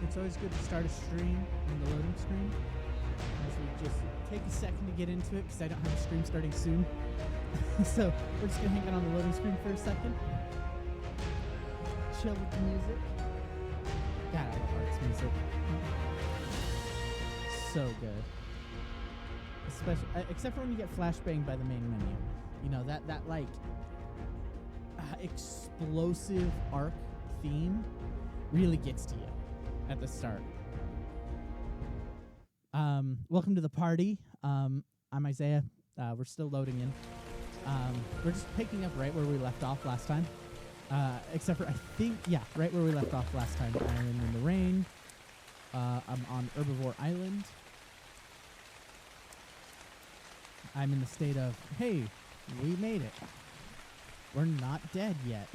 it's always good to start a stream on the loading screen. As we just take a second to get into it because I don't have a stream starting soon. So we're just going to hang out on the loading screen for a second. Chill with the music. God, I love Art's music. So good. Especially, except for when you get flashbanged by the main menu. You know, that like explosive arc theme really gets to you at the start. Welcome to the party. I'm Isaiah. We're still loading in. We're just picking up right where we left off last time. Except for, I think, yeah, right where we left off last time. I'm in the rain. I'm on Herbivore Island. I'm in the state of, hey, we made it. We're not dead yet.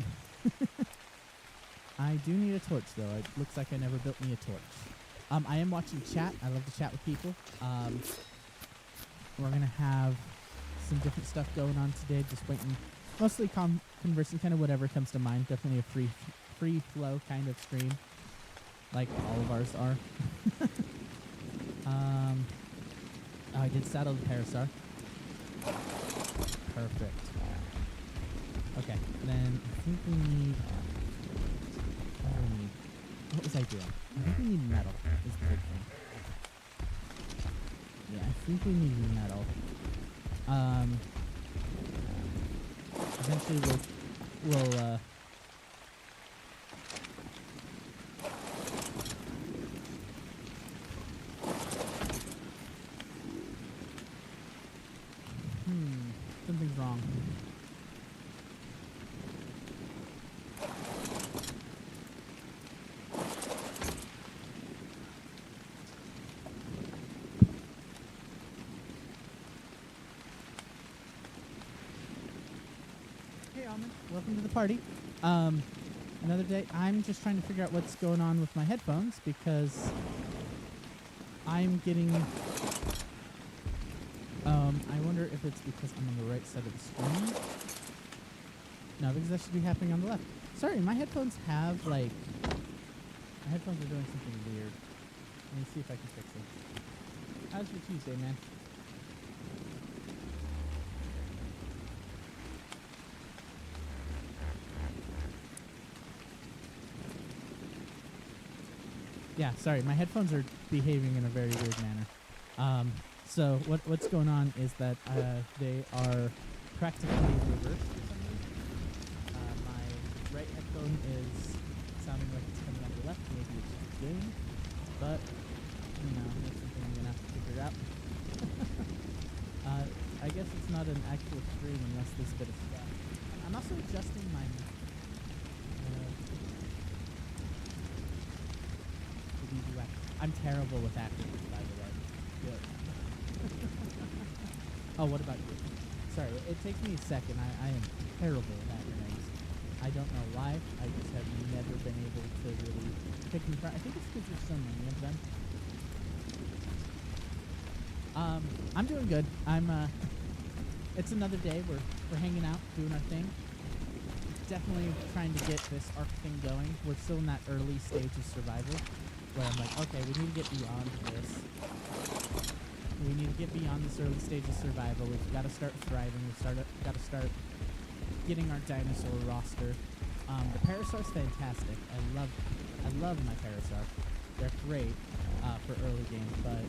I do need a torch, though. It looks like I never built me a torch. I am watching chat. I love to chat with people. We're going to have some different stuff going on today. Just waiting. Mostly conversing, kind of whatever comes to mind. Definitely a free flow kind of stream. Like all of ours are. I did saddle the Parasaur. Perfect. Okay, then I think we need... What was I doing? I think we need metal is the big thing. Yeah, I think we need metal. Eventually we'll something's wrong. Hey, Almond. Welcome to the party. Another day. I'm just trying to figure out what's going on with my headphones because I'm getting... I wonder if it's because I'm on the right side of the screen. No, because that should be happening on the left. Sorry, my headphones have, like... My headphones are doing something weird. Let me see if I can fix it. How's your Tuesday, man? Yeah, sorry, my headphones are behaving in a very weird manner. So what's going on is that they are practically reversed for some reason. My right headphone is sounding like it's coming out the left. Maybe it's just gain, but you know, that's something I'm gonna have to figure out. I guess it's not an actual stream unless this bit of stuff. I'm also adjusting my. I'm terrible with acronyms, by the way. Good. Oh, what about you? Sorry, it takes me a second. I am terrible with acronyms. I don't know why. I just have never been able to really pick them apart. I think it's because there's so many of them. I'm doing good. It's another day. We're hanging out, doing our thing. Definitely trying to get this arc thing going. We're still in that early stage of survival. Where I'm like, okay, we need to get beyond this. We need to get beyond this early stage of survival. We've got to start thriving. We've got to start getting our dinosaur roster. The Parasaur's fantastic. I love my Parasaur. They're great for early game, but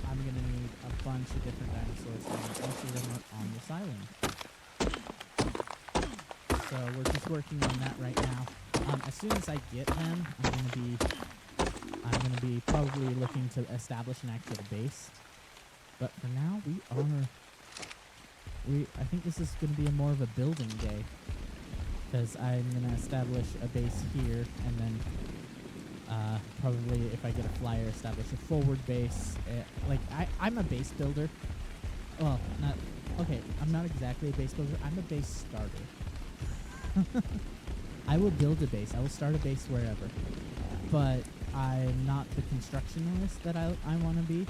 I'm gonna need a bunch of different dinosaurs, and most of them are on this island. So we're just working on that right now. As soon as I get them, I'm gonna be probably looking to establish an actual base. But for now, I think this is gonna be more of a building day. Because I'm gonna establish a base here, and then probably if I get a flyer, establish a forward base. I'm a base builder. Well, I'm not exactly a base builder. I'm a base starter. I will build a base. I will start a base wherever. But I'm not the constructionist that I want to be.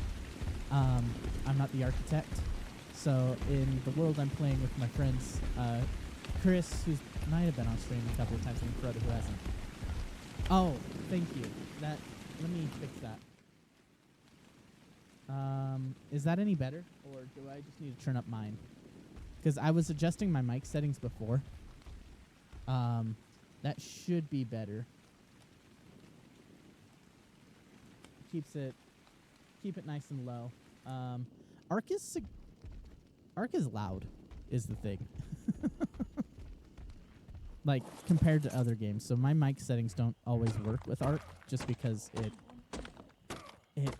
I'm not the architect. So in the world I'm playing with my friends, Chris, who might have been on stream a couple of times, and Frodo, who hasn't. Oh, thank you. let me fix that. Is that any better, or do I just need to turn up mine? Because I was adjusting my mic settings before. That should be better. Keep it nice and low. Arc is loud, is the thing. Like compared to other games, so my mic settings don't always work with Arc, just because it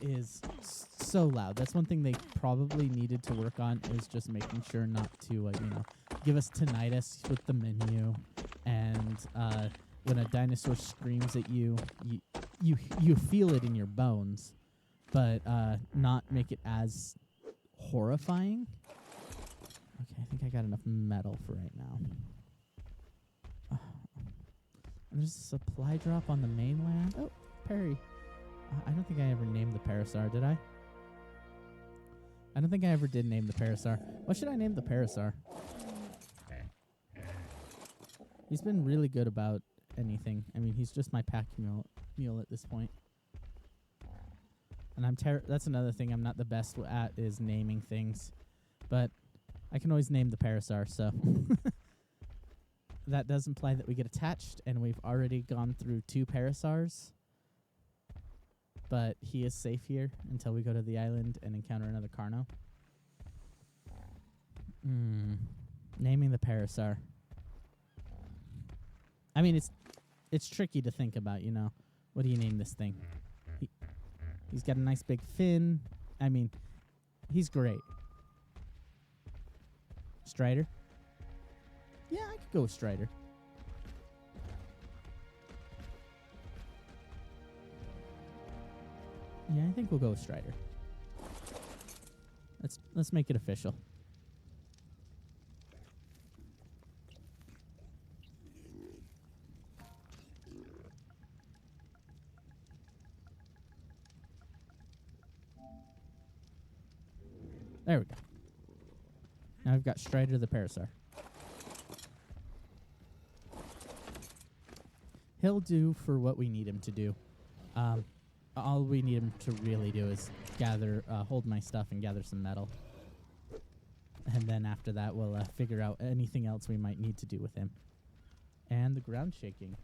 is so loud. That's one thing they probably needed to work on, is just making sure not to give us tinnitus with the menu, and when a dinosaur screams at you, you feel it in your bones, but not make it as horrifying. Okay, I think I got enough metal for right now. And there's a supply drop on the mainland. Oh, Perry. I don't think I ever named the Parasaur, did I? I don't think I ever did name the Parasaur. What should I name the Parasaur? He's been really good about anything. I mean, he's just my pack mule at this point. And that's another thing I'm not the best at, is naming things. But I can always name the Parasaur, so... That does imply that we get attached, and we've already gone through 2 Parasaurs. But he is safe here until we go to the island and encounter another Carno. Naming the Parasaur. I mean, it's tricky to think about, you know. What do you name this thing? He's got a nice big fin. I mean, he's great. Strider? Yeah, I could go with Strider. Yeah, I think we'll go with Strider. Let's make it official. There we go. Now we've got Strider the Parasaur. He'll do for what we need him to do. All we need him to really do is hold my stuff and gather some metal. And then after that, we'll figure out anything else we might need to do with him. And the ground shaking.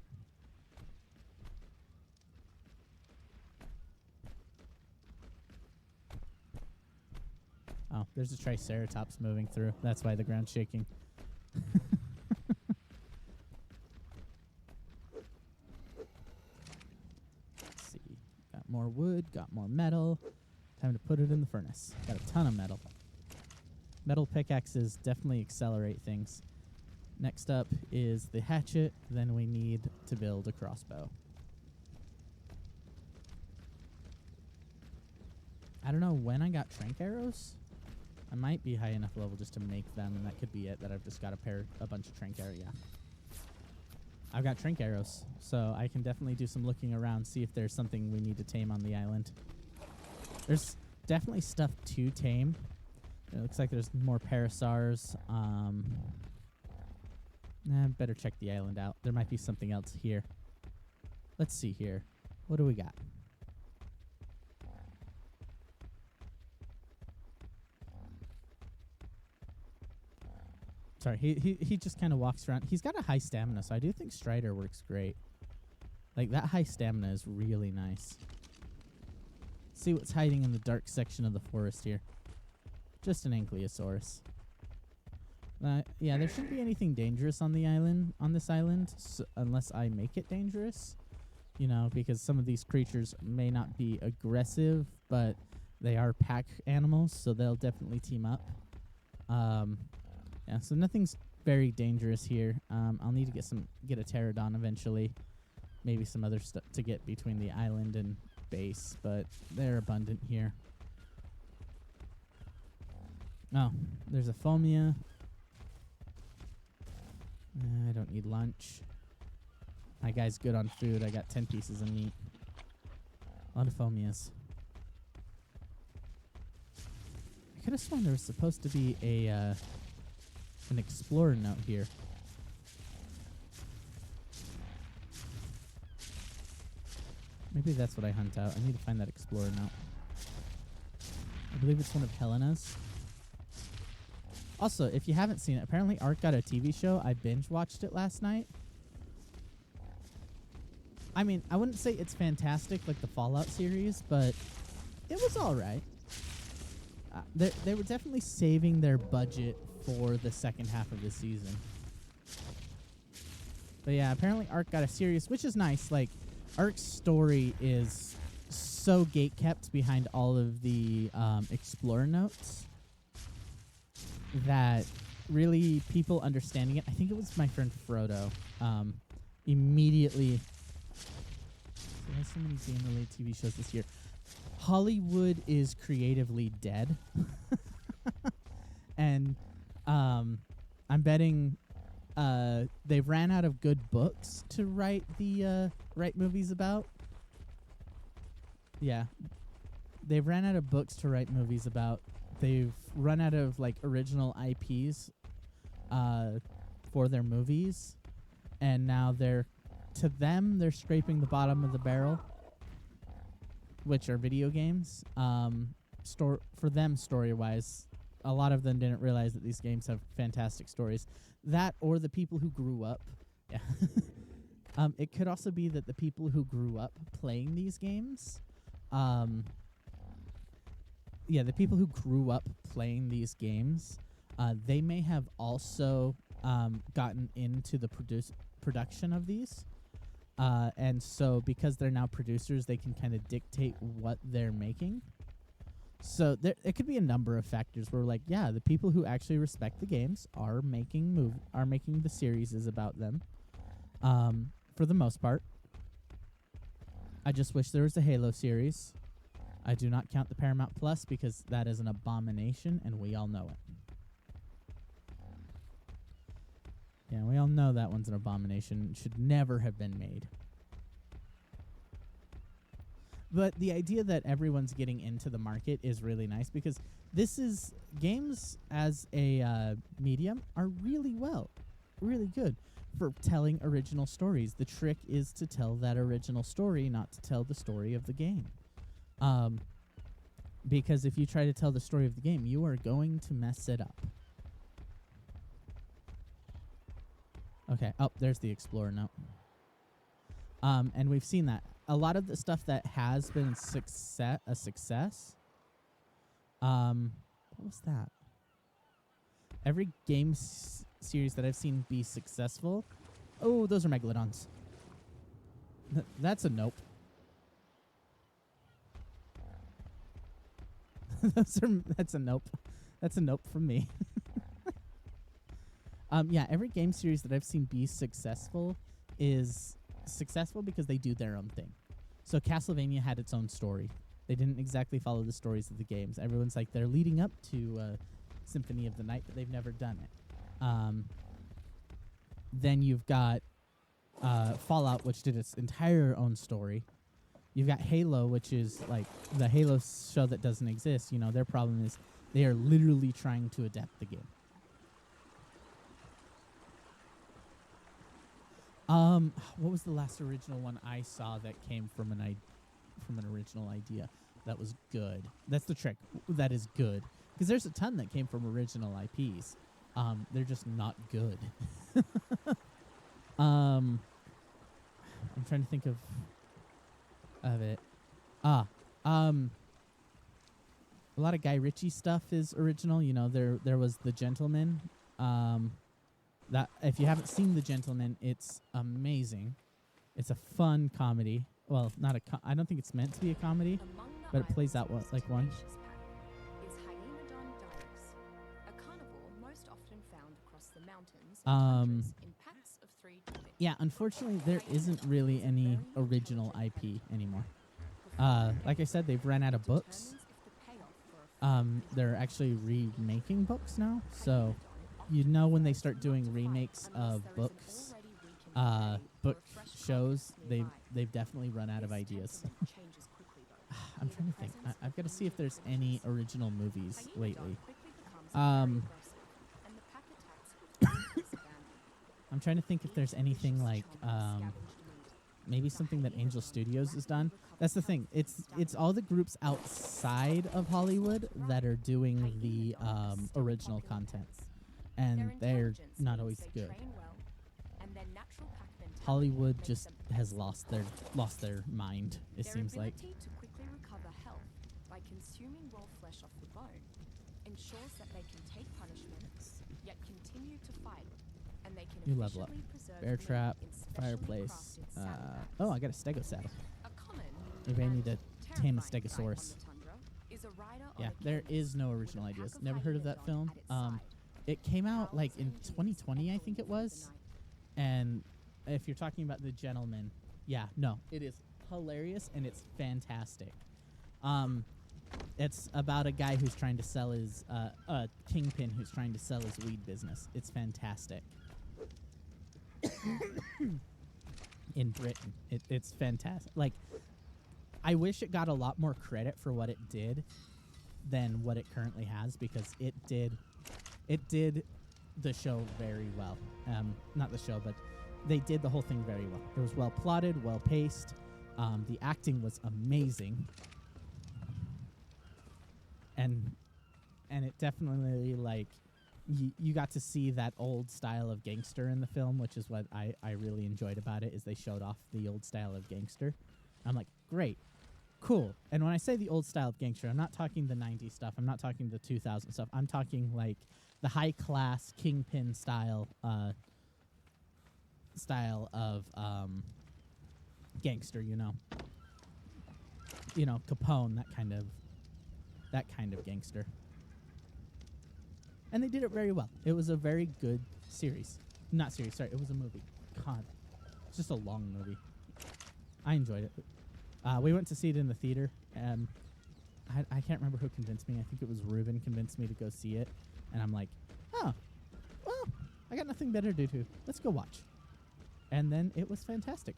Oh, there's a Triceratops moving through. That's why the ground's shaking. Let's see. Got more wood, got more metal. Time to put it in the furnace. Got a ton of metal. Metal pickaxes definitely accelerate things. Next up is the hatchet. Then we need to build a crossbow. I don't know when I got trank arrows. I might be high enough level just to make them, and that could be it, that I've just got a bunch of trank arrows. Yeah. I've got trank arrows, so I can definitely do some looking around, see if there's something we need to tame on the island. There's definitely stuff to tame. It looks like there's more parasaurs. Better check the island out. There might be something else here. Let's see here. What do we got? Sorry, he just kind of walks around. He's got a high stamina, so I do think Strider works great. Like, that high stamina is really nice. See what's hiding in the dark section of the forest here. Just an Ankylosaurus. Yeah, there shouldn't be anything dangerous on this island, unless I make it dangerous. You know, because some of these creatures may not be aggressive, but they are pack animals, so they'll definitely team up. Yeah, so nothing's very dangerous here. I'll need to get a pterodon eventually. Maybe some other stuff to get between the island and base, but they're abundant here. Oh, there's a Phomia. I don't need lunch. My guy's good on food. I got 10 pieces of meat. A lot of Phomias. I could have sworn there was supposed to be an explorer note here. Maybe that's what I hunt out. I need to find that explorer now. I believe it's one of Helena's. Also, if you haven't seen it, apparently Ark got a TV show. I binge watched it last night. I mean, I wouldn't say it's fantastic like the Fallout series, but it was all right. They were definitely saving their budget for the second half of the season. But yeah, apparently Ark got a series, which is nice. Like, Ark's story is so gate-kept behind all of the Explorer notes that really people understanding it, I think it was my friend Frodo, immediately... There's so many game-related TV shows this year. Hollywood is creatively dead. And I'm betting they've ran out of good books to write movies about. Yeah. They've ran out of books to write movies about. They've run out of like original IPs for their movies. And now they're scraping the bottom of the barrel, which are video games. For them, story-wise, a lot of them didn't realize that these games have fantastic stories. That or the people who grew up. Yeah. It could also be that the people who grew up playing these games, the people who grew up playing these games, they may have also gotten into the production of these. And so because they're now producers, they can kind of dictate what they're making. So it could be a number of factors where, like, yeah, the people who actually respect the games are making the series is about them. For the most part. I just wish there was a Halo series. I do not count the Paramount Plus because that is an abomination, and we all know it. Yeah, we all know that one's an abomination. It should never have been made. But the idea that everyone's getting into the market is really nice because games as a medium are really good for telling original stories. The trick is to tell that original story, not to tell the story of the game. Because if you try to tell the story of the game, you are going to mess it up. Okay, there's the Explorer note. And we've seen that. A lot of the stuff that has been a success. What was that? Every game series that I've seen be successful. Oh, those are Megalodons. That's a nope. That's a nope. That's a nope from me. Every game series that I've seen be successful is successful because they do their own thing. So Castlevania had its own story. They didn't exactly follow the stories of the games. Everyone's like, they're leading up to Symphony of the Night, but they've never done it. Then you've got Fallout, which did its entire own story. You've got Halo, which is like the Halo show that doesn't exist. You know, their problem is they are literally trying to adapt the game. What was the last original one I saw that came from an original idea that was good? That's the trick. That is good. Because there's a ton that came from original IPs. They're just not good. I'm trying to think of it. A lot of Guy Ritchie stuff is original. You know, there was The Gentleman. That if you haven't seen The Gentleman, it's amazing. It's a fun comedy. Well, not I don't think it's meant to be a comedy, but it plays out like one. Is Hyenodon dirus, a carnivore most often found across the mountains and tundras in packs of 3 to 6. Yeah, unfortunately, there isn't really any original IP anymore. Like I said, they've run out of books. They're actually remaking books now, so you know when they start doing remakes of books, book shows, they've definitely run out of ideas. I'm trying to think. I've got to see if there's any original movies lately. I'm trying to think if there's anything like maybe something that Angel Studios has done. That's the thing. It's all the groups outside of Hollywood that are doing the original content, and they're not always good. Hollywood just has lost their mind. It seems like. Their ability to quickly recover health by consuming raw flesh off the bone ensures that they can take punishments yet continue to fight, and they can You level up. efficiently preserve Bear meat trap, in specially fireplace. crafted saddlebags. Oh, I got a stego saddle. A common Maybe I need to tame a terrifying sight on stegosaurus. the tundra is a rider on Yeah, a there canvas is no with a original pack ideas. of Never heard of that hyenas film. at its side. It came out like in Howls and 2020, I engines think it echoing was. through the night. And if you're talking about The Gentleman, yeah, no, it is hilarious and it's fantastic. It's about a guy who's trying to sell his kingpin who's trying to sell his weed business. It's fantastic. In Britain, it's fantastic. Like, I wish it got a lot more credit for what it did than what it currently has, because it did the show very well. Not the show, but they did the whole thing very well. It was well plotted, well paced. The acting was amazing, and it definitely, like, you got to see that old style of gangster in the film, which is what I really enjoyed about it. Is they showed off the old style of gangster. I'm like, great, cool. And when I say the old style of gangster, I'm not talking the 90s stuff. I'm not talking the 2000 stuff. I'm talking like the high class kingpin style of gangster, you know, Capone, that kind of gangster. And they did it very well. It was a very good series. Not series, sorry, it was a movie. God, it's just a long movie. I enjoyed it. We went to see it in the theater. I can't remember who convinced me. I think it was Ruben convinced me to go see it. And I'm like, oh, well, I got nothing better to do. Let's go watch. And then it was fantastic.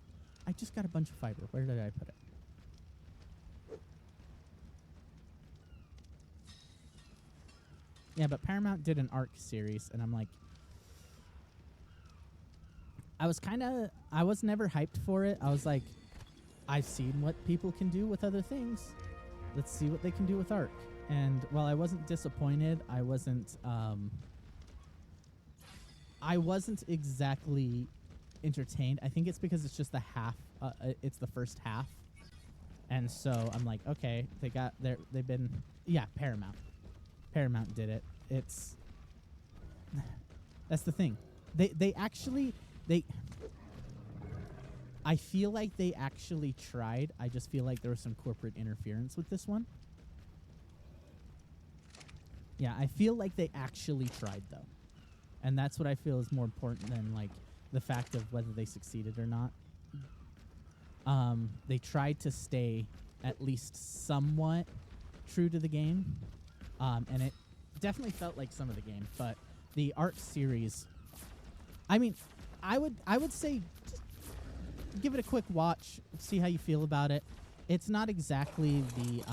I just got a bunch of fiber. Where did I put it? Yeah, but Paramount did an Ark series, and I'm like, I was never hyped for it. I was like, I've seen what people can do with other things. Let's see what they can do with Ark. And while I wasn't disappointed, I wasn't exactly entertained. I think it's because it's just the half. It's the first half, and so I'm like, okay, Paramount. Paramount did it. That's the thing. I feel like they actually tried. I just feel like there was some corporate interference with this one. Yeah, I feel like they actually tried, though. And that's what I feel is more important than, like, the fact of whether they succeeded or not. They tried to stay at least somewhat true to the game. And it definitely felt like some of the game. But the Ark series, I mean, I would say just give it a quick watch, see how you feel about it. It's not exactly the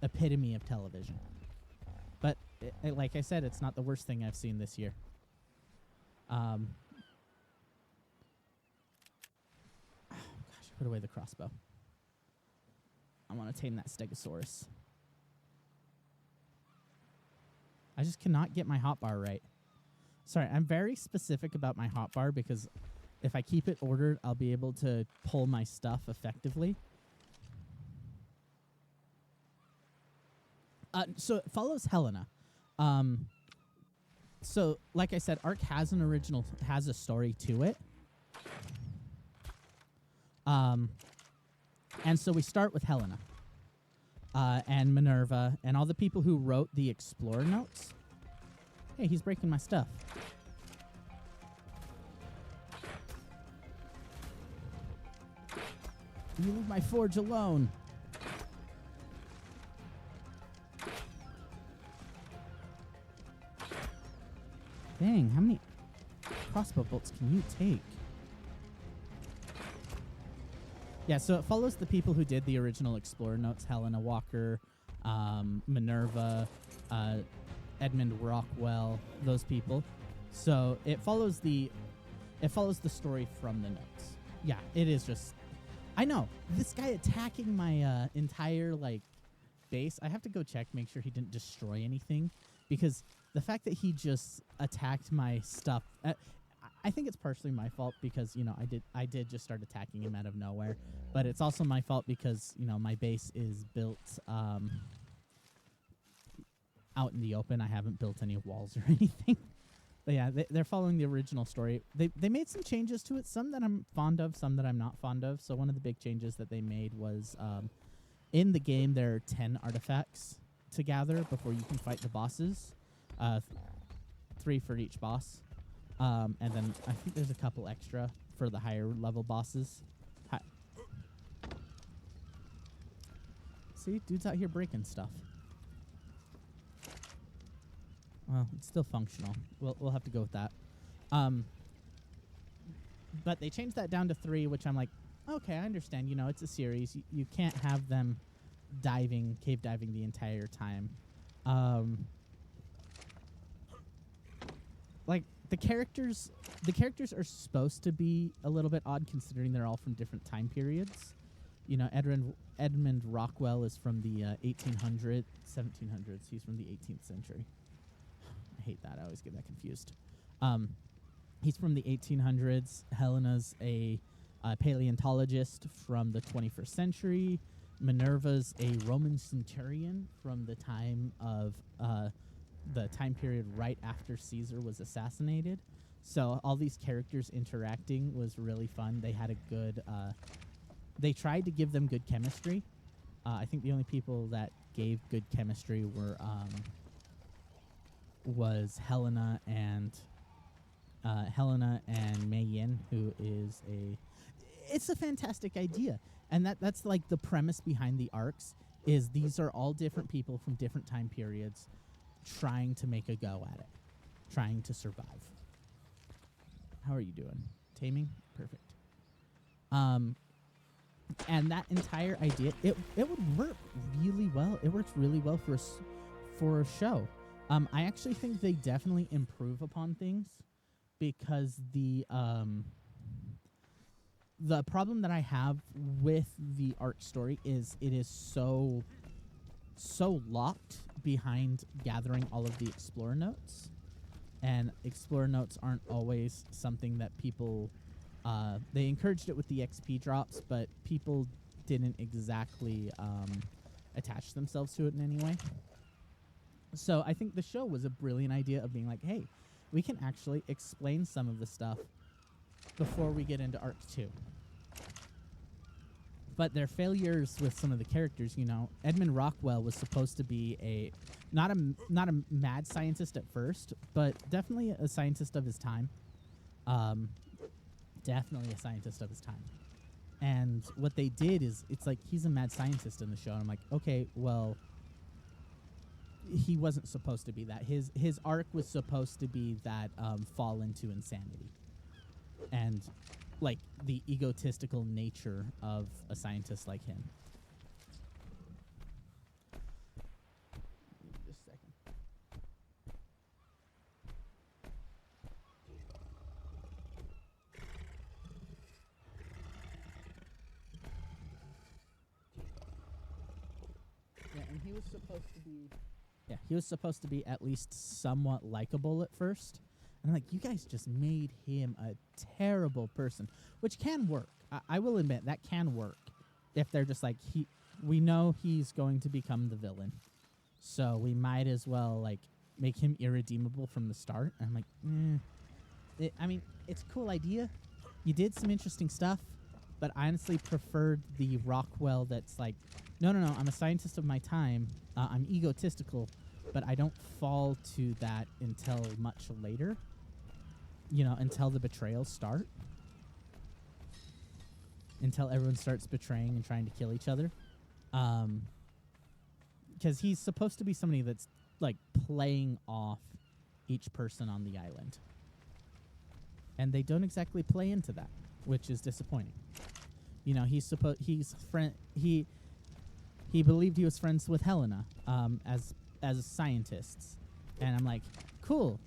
epitome of television. But like I said, it's not the worst thing I've seen this year. Gosh, put away the crossbow. I want to tame that Stegosaurus. I just cannot get my hotbar right. Sorry, I'm very specific about my hotbar because if I keep it ordered, I'll be able to pull my stuff effectively. So it follows Helena. So, like I said, Ark has a story to it. And so we start with Helena. And Minerva, and all the people who wrote the Explorer notes. Hey, he's breaking my stuff. You leave my forge alone. Dang, how many crossbow bolts can you take? Yeah, so it follows the people who did the original Explorer notes: Helena Walker, Minerva, Edmund Rockwell, those people. So it follows the story from the notes. Yeah, it is just I know this guy attacking my entire like base. I have to go check, make sure he didn't destroy anything, because the fact that he just attacked my stuff, I think it's partially my fault because I did just start attacking him out of nowhere, but it's also my fault because my base is built out in the open. I haven't built any walls or anything. But yeah, they're following the original story. They made some changes to it, some that I'm fond of, some that I'm not fond of. So one of the big changes that they made was in the game there are 10 artifacts to gather before you can fight the bosses. 3 for each boss. And then I think there's a couple extra for the higher level bosses. See, dude's out here breaking stuff. Well, it's still functional. We'll have to go with that. But they changed that down to 3, which I'm like, okay, I understand. It's a series. You can't have them cave diving the entire time. Like the characters are supposed to be a little bit odd considering they're all from different time periods. Edmund Rockwell is from the 1700s. He's from the 18th century. I hate that. I always get that confused. He's from the 1800s. Helena's a paleontologist from the 21st century. Minerva's a Roman centurion from the time of the time period right after Caesar was assassinated. So all these characters interacting was really fun. They had a good... they tried to give them good chemistry. I think the only people that gave good chemistry was Helena and Mei Yin, who is it's a fantastic idea. And that's like the premise behind the arcs, is these are all different people from different time periods trying to make a go at it, trying to survive. How are you doing? Taming? Perfect. And that entire idea, it would work really well. It works really well for a show. I actually think they definitely improve upon things, because the problem that I have with the arc story is it is so locked behind gathering all of the Explorer notes, and Explorer notes aren't always something that people they encouraged it with the XP drops, but people didn't exactly attach themselves to it in any way. So I think the show was a brilliant idea of being like, hey, we can actually explain some of the stuff before we get into Arc 2. But their failures with some of the characters, Edmund Rockwell was supposed to be not a mad scientist at first, but definitely a scientist of his time. Definitely a scientist of his time. And what they did is, it's like he's a mad scientist in the show. And I'm like, okay, well, he wasn't supposed to be that. His arc was supposed to be that fall into insanity. And like the egotistical nature of a scientist like him. Just a second. Yeah, and he was supposed to be... Yeah, he was supposed to be at least somewhat likable at first. And I'm like, you guys just made him a terrible person, which can work. I will admit that can work if they're just like, we know he's going to become the villain, so we might as well like make him irredeemable from the start. And I'm like, I mean, it's a cool idea. You did some interesting stuff, but I honestly preferred the Rockwell that's like, no, I'm a scientist of my time. I'm egotistical, but I don't fall to that until much later. Until the betrayals start. Until everyone starts betraying and trying to kill each other. Because he's supposed to be somebody that's, like, playing off each person on the island. And they don't exactly play into that, which is disappointing. He believed he was friends with Helena, as scientists. And I'm like, cool.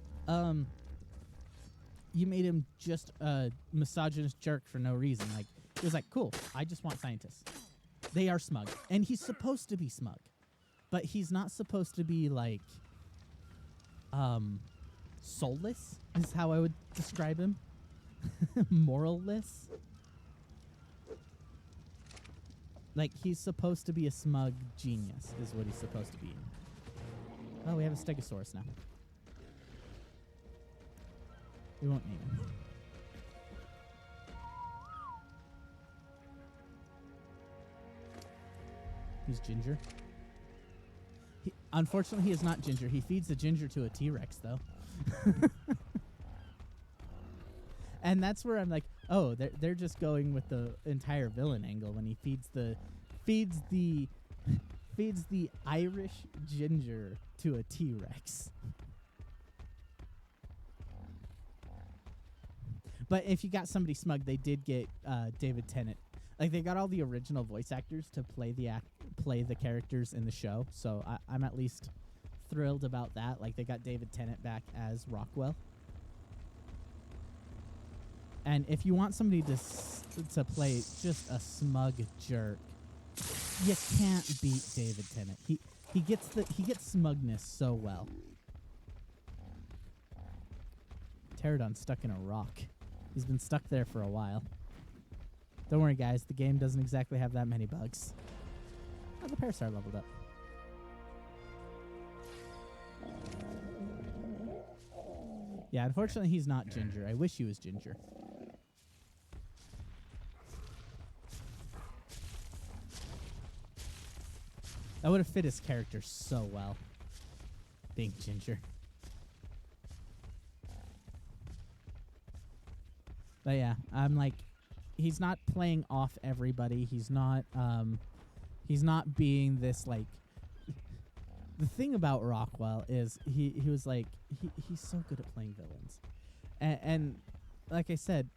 You made him just a misogynist jerk for no reason. Like, He was like, cool, I just want scientists. They are smug. And he's supposed to be smug. But he's not supposed to be, like, soulless, is how I would describe him. Moralless. Like, he's supposed to be a smug genius, is what he's supposed to be. Oh, we have a Stegosaurus now. We won't name him. He's Ginger. Unfortunately, he is not Ginger. He feeds the Ginger to a T-Rex, though. And that's where I'm like, oh, they're just going with the entire villain angle when he feeds the Irish Ginger to a T-Rex. But if you got somebody smug, they did get David Tennant. Like, they got all the original voice actors to play the characters in the show, so I'm at least thrilled about that. Like, they got David Tennant back as Rockwell. And if you want somebody to play just a smug jerk, you can't beat David Tennant. He gets smugness so well. Pterodon's stuck in a rock. He's been stuck there for a while. Don't worry, guys. The game doesn't exactly have that many bugs. Oh, the Parasaur leveled up. Yeah, unfortunately, he's not Ginger. I wish he was Ginger. That would have fit his character so well, being Ginger. But yeah, I'm like, he's not playing off everybody. He's not being this, like, the thing about Rockwell is he was like, he's so good at playing villains. And like I said,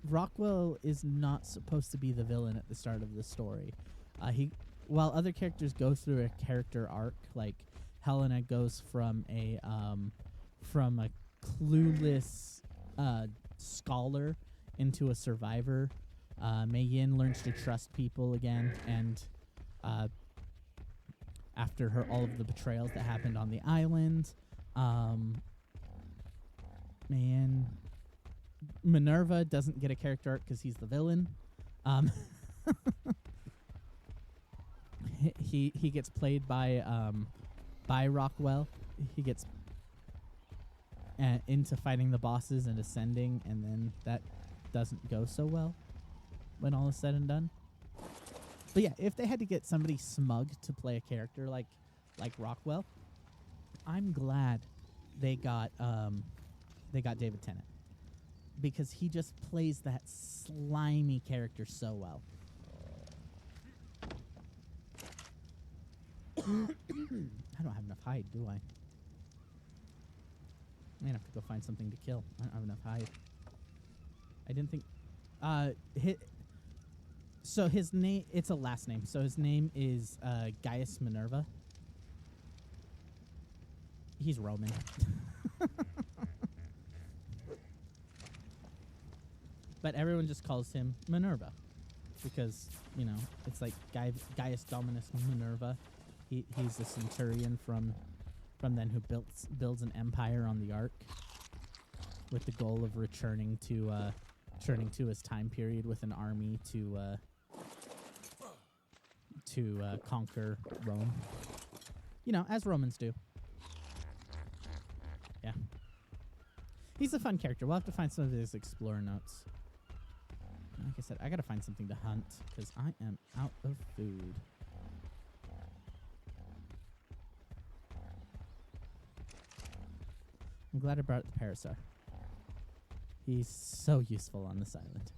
Rockwell is not supposed to be the villain at the start of the story. While other characters go through a character arc, like Helena goes from a clueless scholar into a survivor. Mei Yin learns to trust people again, and after all of the betrayals that happened on the island, Minerva doesn't get a character arc because he's the villain. He gets played by Rockwell. He gets into fighting the bosses and ascending, and then that doesn't go so well when all is said and done. But yeah, if they had to get somebody smug to play a character like Rockwell, I'm glad they got David Tennant, because he just plays that slimy character so well. I don't have enough hide, do I? I'm gonna have to go find something to kill. I don't have enough hide. I didn't think. So his name, it's a last name. So his name is Gaius Minerva. He's Roman. But everyone just calls him Minerva because, you know, it's like Gaius Dominus Minerva. He's a centurion from then who builds an empire on the Ark with the goal of returning to his time period with an army to conquer Rome. You know, as Romans do. Yeah. He's a fun character. We'll have to find some of his explorer notes. Like I said, I gotta find something to hunt because I am out of food. I'm glad I brought the Parasaur. He's so useful on this island.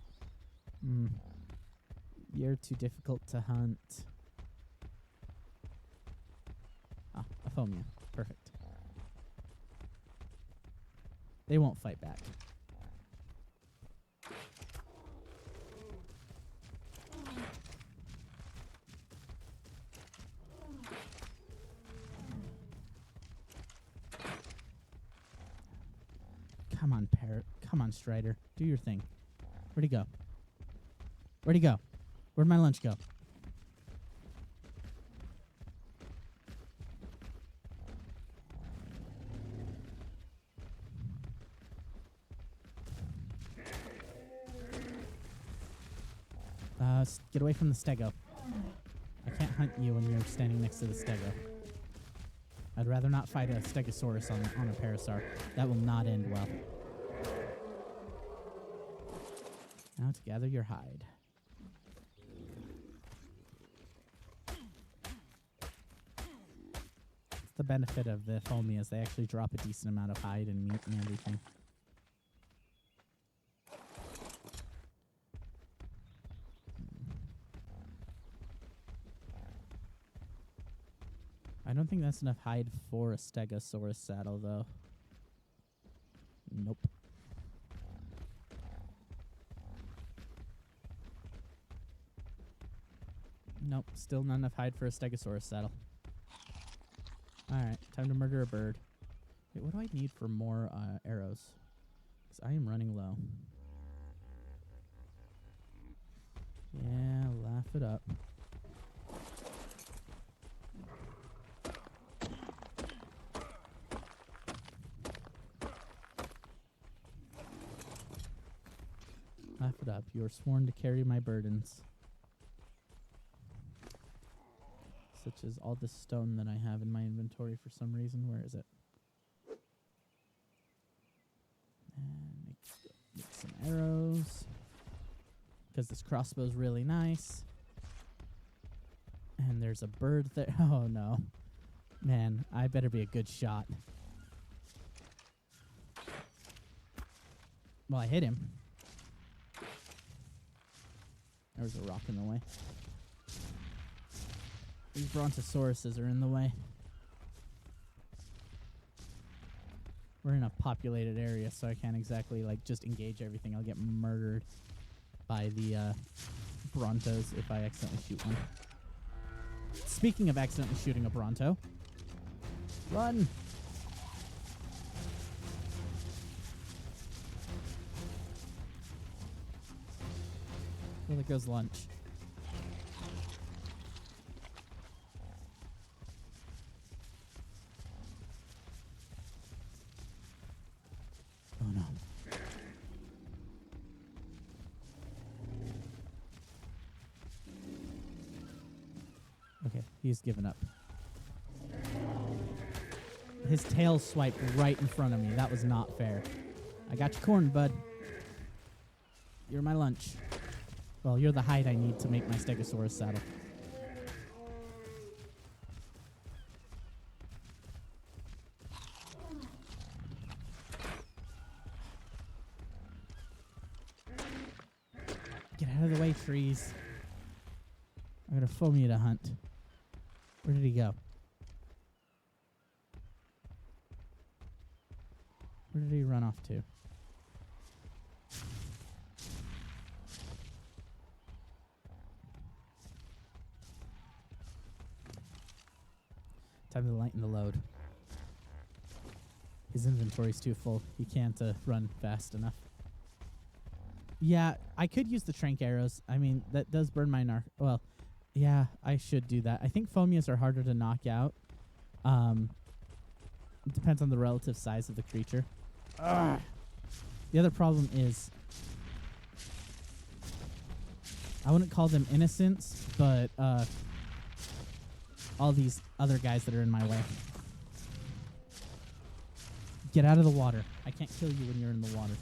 You're too difficult to hunt. Ah, a Phomia. Perfect. They won't fight back. Come on, Parrot. Come on, Strider. Do your thing. Where'd he go? Where'd he go? Where'd my lunch go? Get away from the stego. I can't hunt you when you're standing next to the stego. I'd rather not fight a stegosaurus on a parasaur. That will not end well. Now to gather your hide. It's the benefit of the Fomias. They actually drop a decent amount of hide and meat and everything. I don't think that's enough hide for a stegosaurus saddle, though. Nope. Nope, still not enough hide for a stegosaurus saddle. Alright, time to murder a bird. Wait, what do I need for more arrows? Because I am running low. Yeah, laugh it up. Laugh it up. You are sworn to carry my burdens. Such as all this stone that I have in my inventory for some reason. Where is it? And make some arrows. Because this crossbow's really nice. And there's a bird there. Oh no. Man, I better be a good shot. Well, I hit him. There was a rock in the way. These brontosauruses are in the way. We're in a populated area, so I can't exactly just engage everything. I'll get murdered by the brontos if I accidentally shoot one. Speaking of accidentally shooting a bronto, run! Well, there goes lunch. Oh no. Okay, he's given up. His tail swiped right in front of me. That was not fair. I got your corn, bud. You're my lunch. Well, you're the hide I need to make my stegosaurus saddle. Get out of the way, trees. I'm gonna Fomia to hunt. Where did he go? Where did he run off to? Time to lighten the load. His inventory's too full. He can't run fast enough. Yeah, I could use the trank arrows. I mean, that does burn my narc. Well, yeah, I should do that. I think Fomias are harder to knock out. It depends on the relative size of the creature. Ugh. The other problem is, I wouldn't call them innocents, but all these other guys that are in my way. Get out of the water. I can't kill you when you're in the water.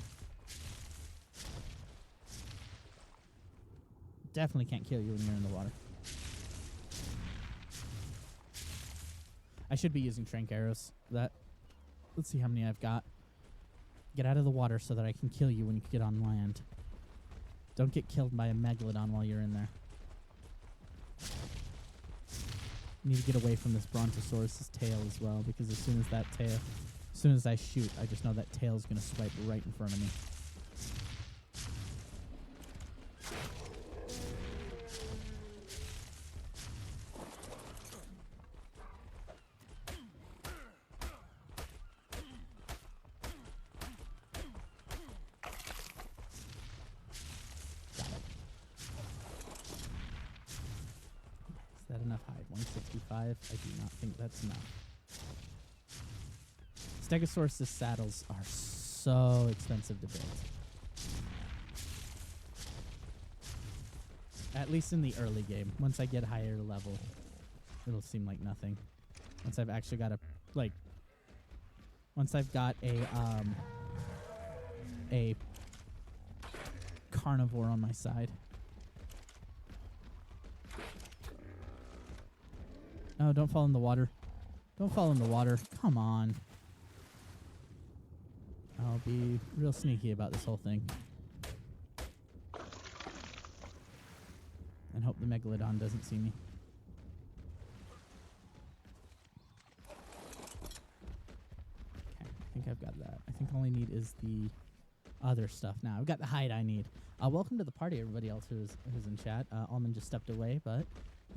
Definitely can't kill you when you're in the water. I should be using trank arrows. Let's see how many I've got. Get out of the water so that I can kill you when you get on land. Don't get killed by a megalodon while you're in there. Need to get away from this brontosaurus's tail as well, because as soon as I shoot, I just know that tail's gonna swipe right in front of me. that enough hide? 165? I do not think that's enough. Stegosaurus' saddles are so expensive to build. At least in the early game. Once I get higher level, it'll seem like nothing. Once I've actually got once I've got a carnivore on my side. Oh, don't fall in the water. Don't fall in the water. Come on. I'll be real sneaky about this whole thing. And hope the Megalodon doesn't see me. Okay, I think I've got that. I think all I need is the other stuff now. I've got the hide I need. Welcome to the party, everybody else who's in chat. Almond just stepped away, but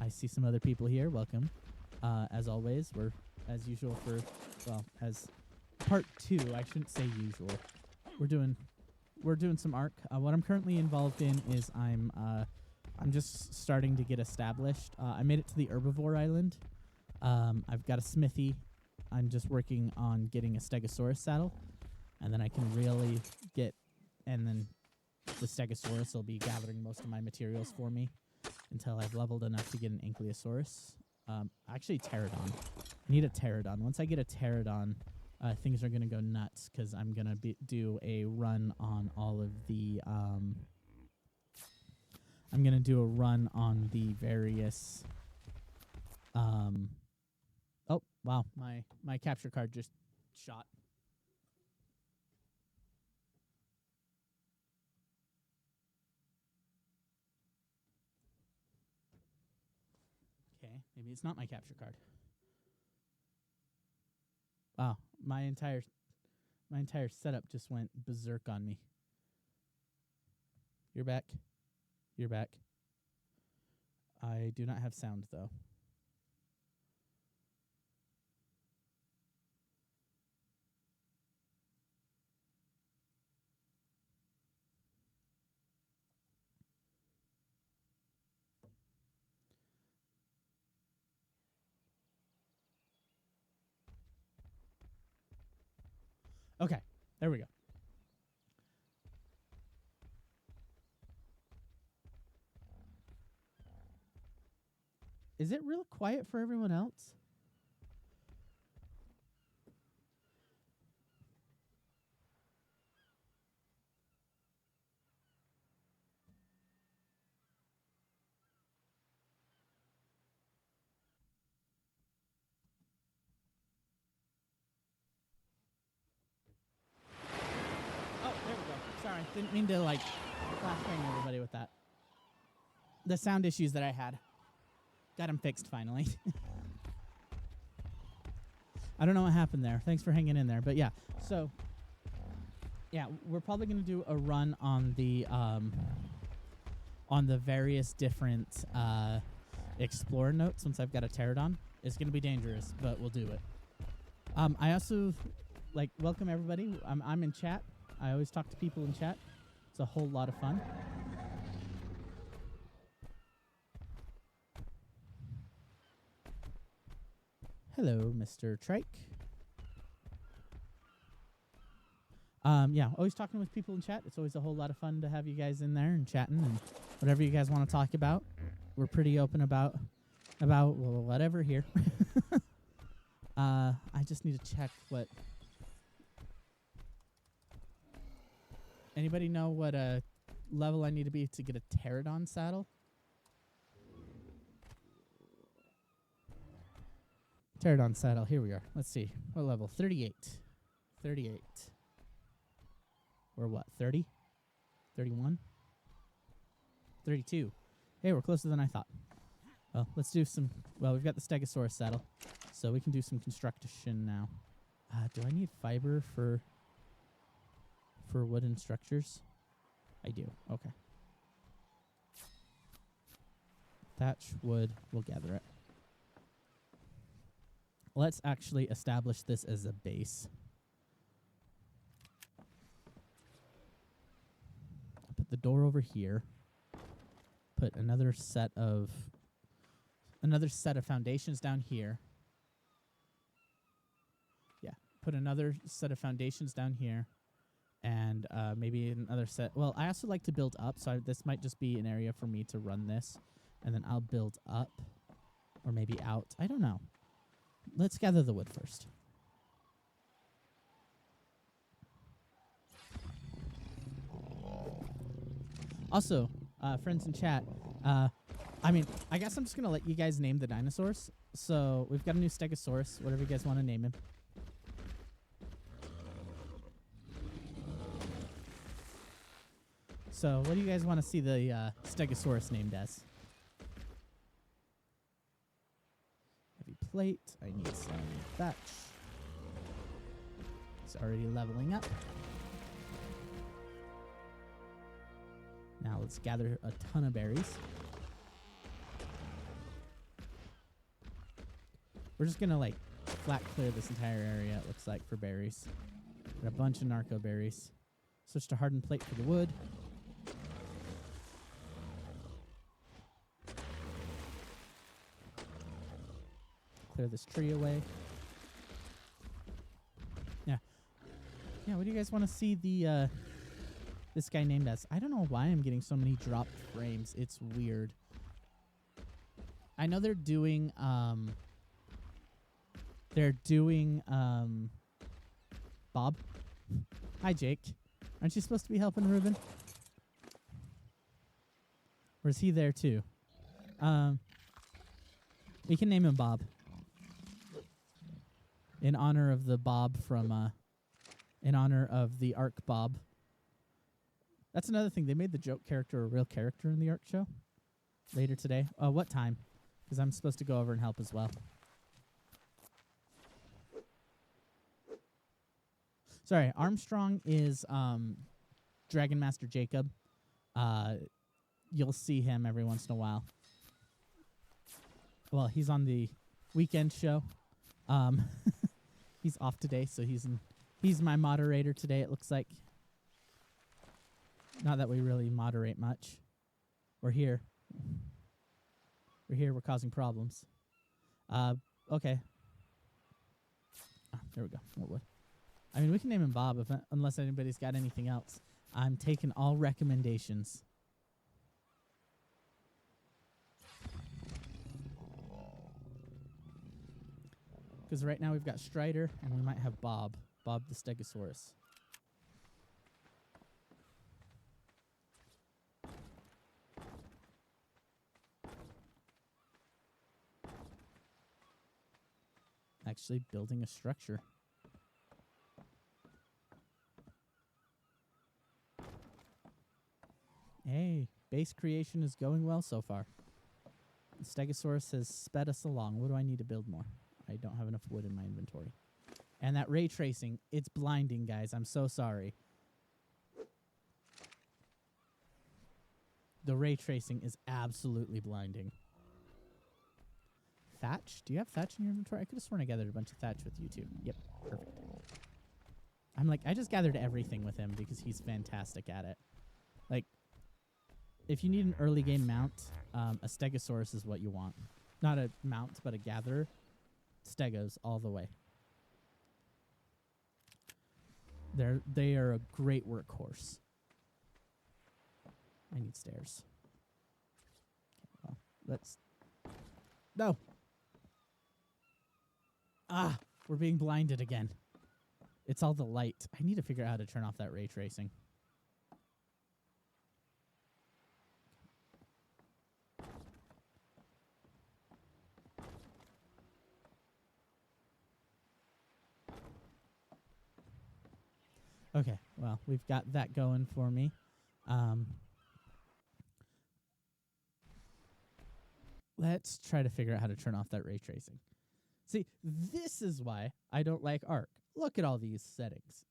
I see some other people here. Welcome. As always, we're, as usual as part 2, I shouldn't say usual. We're doing some Ark. What I'm currently involved in is I'm just starting to get established. I made it to the Herbivore Island. I've got a smithy. I'm just working on getting a Stegosaurus saddle, and then I can really get, and then the Stegosaurus will be gathering most of my materials for me until I've leveled enough to get an Ankylosaurus. Actually, Pterodon. I need a Pterodon. Once I get a Pterodon, things are going to go nuts because I'm going to do a run on all of the... I'm going to do a run on the various... oh, wow. My capture card just shot. Okay, maybe it's not my capture card. Wow, my entire setup just went berserk on me. You're back. You're back. I do not have sound, though. Okay, there we go. Is it real quiet for everyone else? Oh, there we go. Sorry, didn't mean to flashbang everybody with that. The sound issues that I had. Got them fixed finally. I don't know what happened there. Thanks for hanging in there. But yeah, so yeah, we're probably going to do a run on the various different Explorer notes once I've got a Pterodon. It's going to be dangerous, but we'll do it. I also welcome everybody. I'm in chat. I always talk to people in chat. It's a whole lot of fun. Hello, Mr. Trike. Yeah, always talking with people in chat. It's always a whole lot of fun to have you guys in there and chatting and whatever you guys want to talk about. We're pretty open about well, whatever here. I just need to check what... Anybody know what level I need to be to get a Pterodon saddle? Pterodon saddle, here we are. Let's see. What level? 38. 38. We're what, 30? 31? 32. Hey, we're closer than I thought. Well, let's do some... Well, we've got the Stegosaurus saddle, so we can do some construction now. Do I need fiber for wooden structures? I do. Okay. Thatch, wood, we'll gather it. Let's actually establish this as a base. Put the door over here. Put another set of another set of foundations down here. Yeah, put another set of foundations down here. And maybe another set. Well, I also like to build up, so this might just be an area for me to run this. And then I'll build up. Or maybe out. I don't know. Let's gather the wood first. Also, friends in chat, I mean, I guess I'm just going to let you guys name the dinosaurs. So we've got a new Stegosaurus, whatever you guys want to name him. So what do you guys want to see the Stegosaurus named as? Heavy plate. I need some thatch. It's already leveling up. Now let's gather a ton of berries. We're just gonna like flat clear this entire area, it looks like, for berries. Got a bunch of narco berries. Switch to hardened plate for the wood. Clear this tree away. Yeah. Yeah, what do you guys want to see the this guy named as? I don't know why I'm getting so many dropped frames. It's weird. I know they're doing Bob. Hi, Jake. Aren't you supposed to be helping Ruben? Or is he there too? We can name him Bob. In honor of the Bob from, in honor of the Ark Bob. That's another thing. They made the joke character a real character in the Ark show. Later today. What time? Because I'm supposed to go over and help as well. Sorry, Armstrong is Dragon Master Jacob. You'll see him every once in a while. Well, he's on the weekend show. He's off today, so he's my moderator today, it looks like. Not that we really moderate much. We're here. We're causing problems. Okay. There we go. More wood. I mean, we can name him Bob unless anybody's got anything else. I'm taking all recommendations. Because right now we've got Strider, and we might have Bob. Bob the Stegosaurus. Actually building a structure. Hey, base creation is going well so far. The Stegosaurus has sped us along. What do I need to build more? I don't have enough wood in my inventory. And that ray tracing, it's blinding, guys. I'm so sorry. The ray tracing is absolutely blinding. Thatch? Do you have thatch in your inventory? I could have sworn I gathered a bunch of thatch with you too. Yep, perfect. I'm like, I just gathered everything with him because he's fantastic at it. Like, if you need an early game mount, a Stegosaurus is what you want. Not a mount, but a gatherer. Stegos all the way. They are a great workhorse. I need stairs. Okay, well, let's... No! Ah! We're being blinded again. It's all the light. I need to figure out how to turn off that ray tracing. Okay, well, we've got that going for me. Let's try to figure out how to turn off that ray tracing. See, this is why I don't like Ark. Look at all these settings.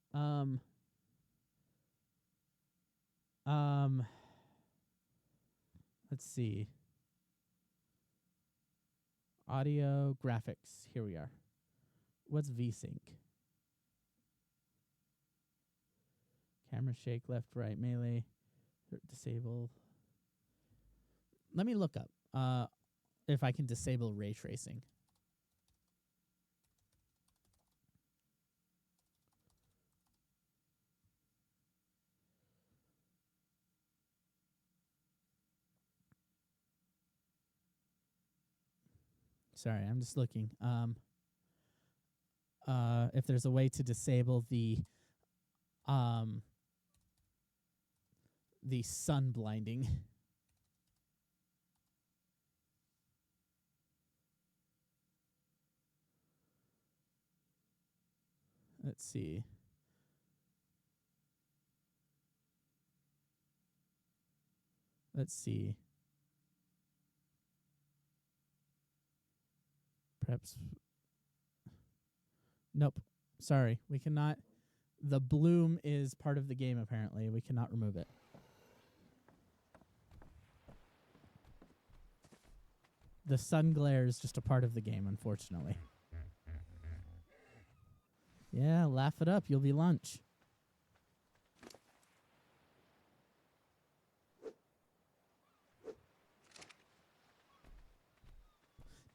Let's see. Audio, graphics. Here we are. What's VSync? Camera shake, left, right, melee, disable. Let me look up. if I can disable ray tracing. Sorry, I'm just looking. If there's a way to disable the sun blinding. Let's see. Let's see. Perhaps. Nope. Sorry. We cannot. The bloom is part of the game, apparently. We cannot remove it. The sun glare is just a part of the game, unfortunately. Yeah, laugh it up. You'll be lunch.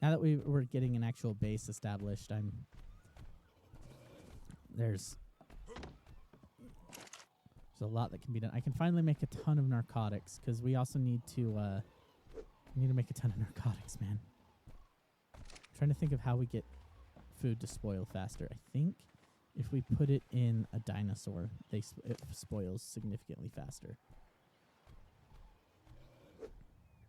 Now that we're getting an actual base established, there's a lot that can be done. I can finally make a ton of narcotics because we also need to make a ton of narcotics, man. I'm trying to think of how we get food to spoil faster. I think if we put it in a dinosaur, it spoils significantly faster.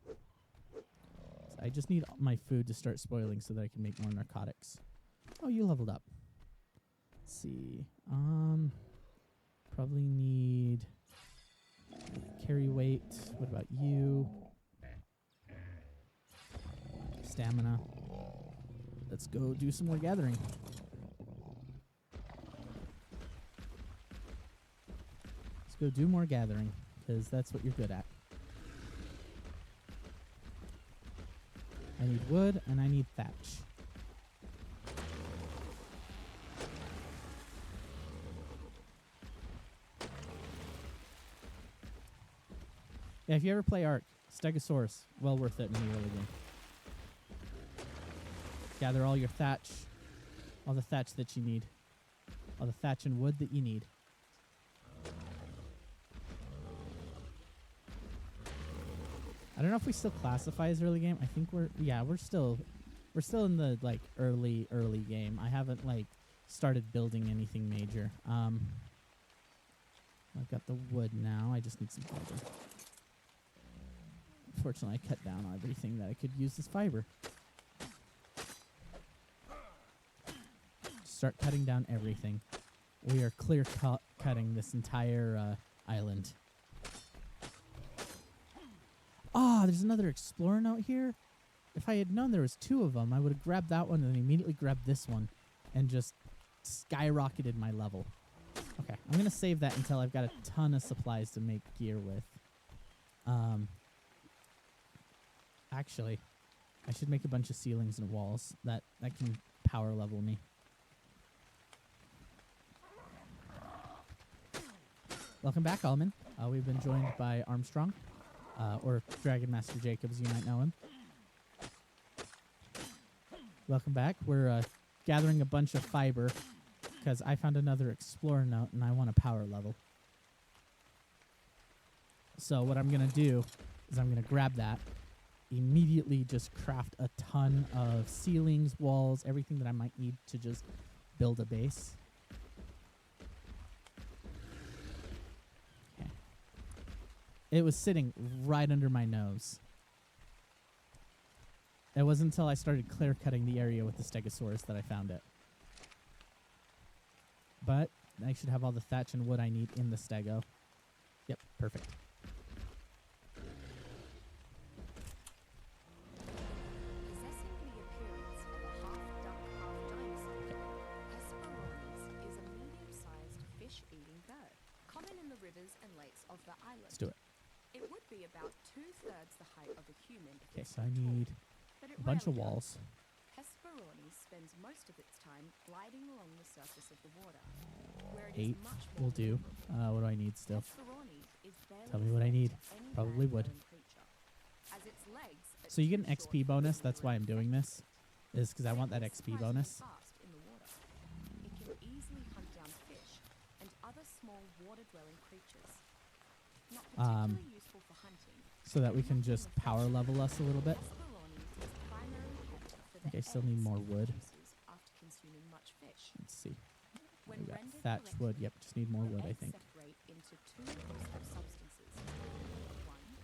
So I just need my food to start spoiling so that I can make more narcotics. Oh, you leveled up. Let's see. Probably need carry weight. What about you? Stamina. Let's go do some more gathering. Let's go do more gathering, because that's what you're good at. I need wood, and I need thatch. Yeah, if you ever play Ark, Stegosaurus, well worth it in the early game. Gather all your thatch, all the thatch that you need, all the thatch and wood that you need. I don't know if we still classify as early game. I think we're still in the like early game. I haven't like started building anything major. I've got the wood now. I just need some fiber. Unfortunately, I cut down everything that I could use as fiber. Start cutting down everything. We are clear cutting this entire island. Ah, there's another explorer note here. If I had known there was two of them, I would have grabbed that one and then immediately grabbed this one and just skyrocketed my level. Okay, I'm going to save that until I've got a ton of supplies to make gear with. Actually, I should make a bunch of ceilings and walls that can power level me. Welcome back, Alman. We've been joined by Armstrong, or Dragon Master Jacob, as you might know him. Welcome back. We're gathering a bunch of fiber because I found another explorer note and I want a power level. So what I'm going to do is I'm going to grab that, immediately just craft a ton of ceilings, walls, everything that I might need to just build a base. Okay. It was sitting right under my nose. It wasn't until I started clear cutting the area with the Stegosaurus that I found it. But I should have all the thatch and wood I need in the Stego. Yep, perfect. Possessing the appearance of a half-duck, half-dinosaur, Hesperornis is a medium-sized fish-eating bird, common in the rivers and lakes of the island. Let's do it. It would be about 2/3 the height of a human. Okay, so I need a bunch of walls. Hesperornis spends most of its time gliding along the surface of the water, where it 8 is much more will do. What do I need still? Hesperornis is barely Tell me what I fed need. to any Probably wood. land-dwelling creature, as its legs So you get an XP bonus. That's why I'm doing this. Is because I want that XP bonus. Fast in the water. It can easily hunt down fish and other small water-dwelling creatures. Not particularly useful for hunting. So that we can just power level us a little bit. Hesperornis is primary pet for the Okay, still need eggs more it wood. produces after consuming much fish. Let's see. When We got rendered thatched wood. correctly, Yep, just need more the wood, I eggs think. separate into two useful substances.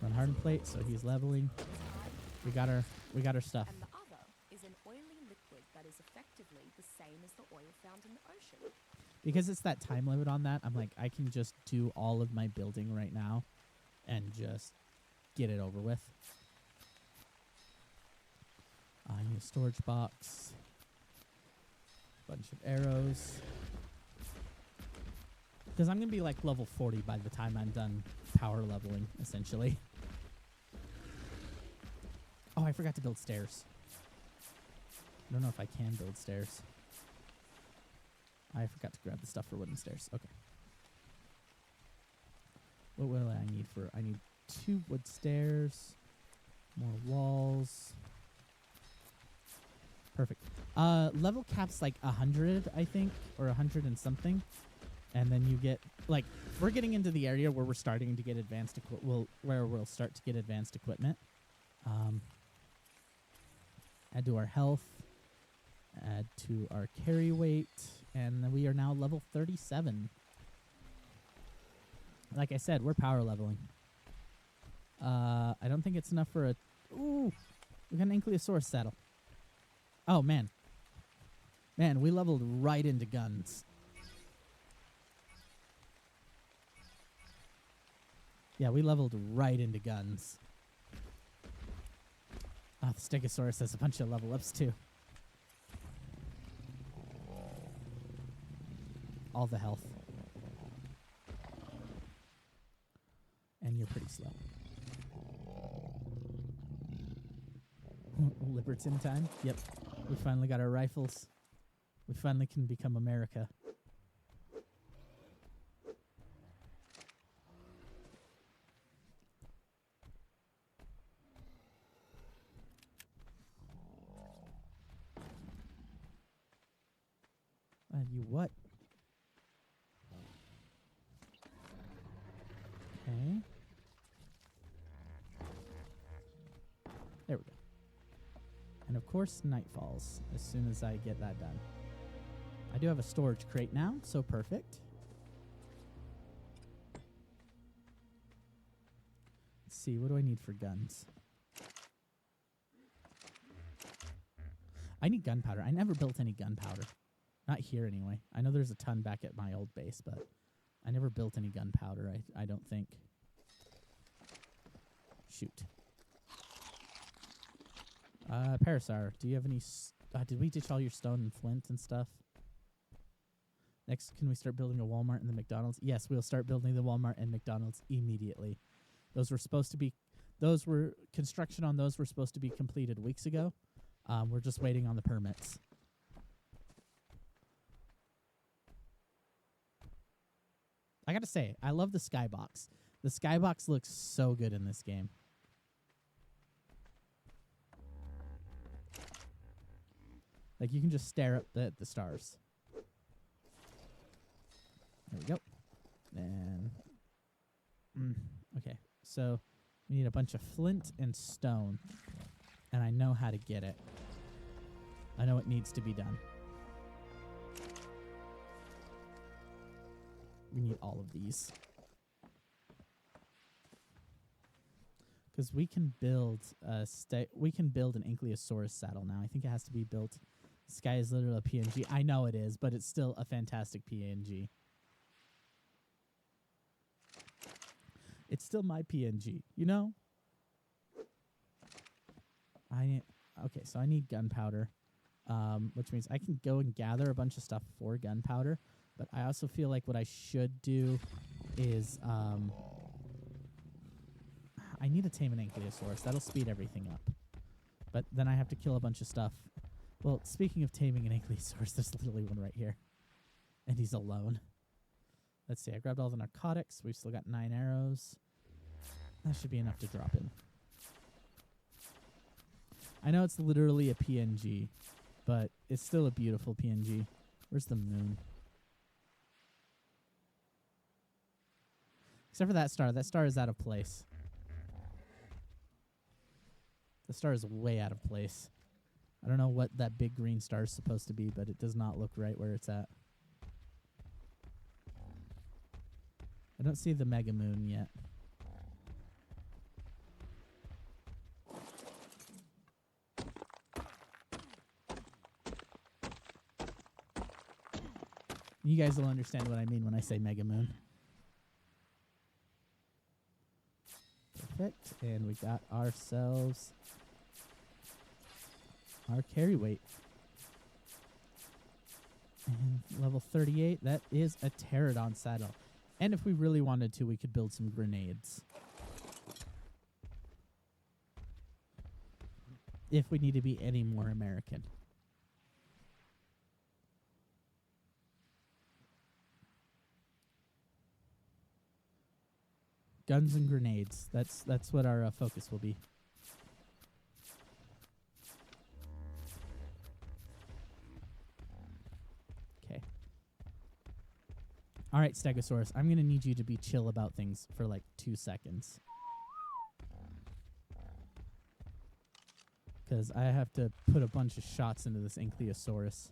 One Run is hardened an plate, oil so he's substance leveling. that is highly We got our stuff. and the other is an oily liquid that is effectively the same as the oil found in the ocean. Because it's that time limit on that, I'm like, I can just do all of my building right now and just get it over with. I need a storage box. Bunch of arrows. Because I'm going to be like level 40 by the time I'm done power leveling, essentially. Oh, I forgot to build stairs. I don't know if I can build stairs. I forgot to grab the stuff for wooden stairs. Okay. What will I need for? I need 2 wood stairs. More walls. Perfect. Level cap's like 100, I think, or 100 and something. And then you get, like, we're getting into the area where we're starting to get advanced where we'll start to get advanced equipment. Add to our health. Add to our carry weight. And then we are now level 37. Like I said, we're power leveling. I don't think it's enough for a... Ooh! We got an Ankylosaurus saddle. Oh, man. Man, we leveled right into guns. Yeah, we leveled right into guns. Oh, the Stegosaurus has a bunch of level ups, too. All the health. And you're pretty slow. Liberton time. Yep. We finally got our rifles. We finally can become America. You what? Okay. There we go. And of course, night falls as soon as I get that done. I do have a storage crate now, so perfect. Let's see, what do I need for guns? I need gunpowder. I never built any gunpowder. Not here, anyway. I know there's a ton back at my old base, but I never built any gunpowder, I don't think. Shoot. Parasaur, do you have any... did we ditch all your stone and flint and stuff? Next, can we start building a Walmart and the McDonald's? Yes, we'll start building the Walmart and McDonald's immediately. Those were supposed to be... Construction on those were supposed to be completed weeks ago. We're just waiting on the permits. I gotta say, I love the skybox. The skybox looks so good in this game. Like, you can just stare up at the stars. There we go. And... okay, so we need a bunch of flint and stone. And I know how to get it. I know what needs to be done. We need all of these. Because we can build an Ankylosaurus saddle now. I think it has to be built. This guy is literally a PNG. I know it is, but it's still a fantastic PNG. It's still my PNG, you know? Okay, so I need gunpowder, which means I can go and gather a bunch of stuff for gunpowder. But I also feel like what I should do is I need to tame an Ankylosaurus. That'll speed everything up. But then I have to kill a bunch of stuff. Well, speaking of taming an Ankylosaurus, there's literally one right here. And he's alone. Let's see, I grabbed all the narcotics. We've still got 9 arrows. That should be enough to drop in. I know it's literally a PNG, but it's still a beautiful PNG. Where's the moon? Except for that star. That star is out of place. The star is way out of place. I don't know what that big green star is supposed to be, but it does not look right where it's at. I don't see the mega moon yet. You guys will understand what I mean when I say mega moon. Perfect. And we got ourselves our carry weight. And level 38, that is a pterodon saddle. And if we really wanted to, we could build some grenades. If we need to be any more American. Guns and grenades. That's what our focus will be. Okay. All right, Stegosaurus. I'm going to need you to be chill about things for like 2 seconds. Because I have to put a bunch of shots into this Ankylosaurus.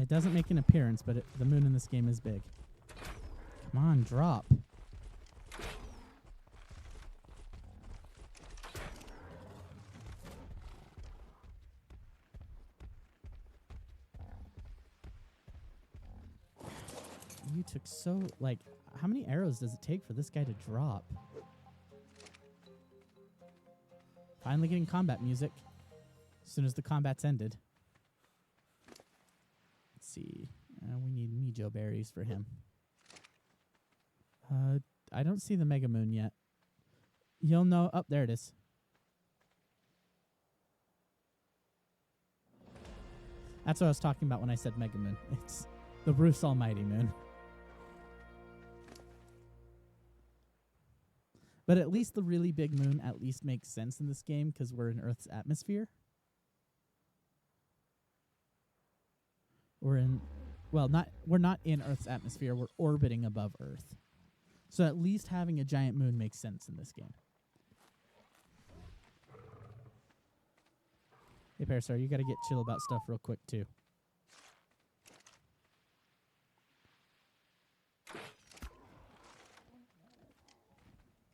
It doesn't make an appearance, but the moon in this game is big. Come on, drop. You took so, like, how many arrows does it take for this guy to drop? Finally getting combat music. As soon as the combat's ended. Let's see. We need Mijo berries for him. I don't see the Mega Moon yet. You'll know. Oh, there it is. That's what I was talking about when I said Mega Moon. It's the Bruce Almighty Moon. But at least the really big moon at least makes sense in this game because we're in Earth's atmosphere. We're not in Earth's atmosphere. We're orbiting above Earth. So at least having a giant moon makes sense in this game. Hey, Parasaur, you got to get chill about stuff real quick, too.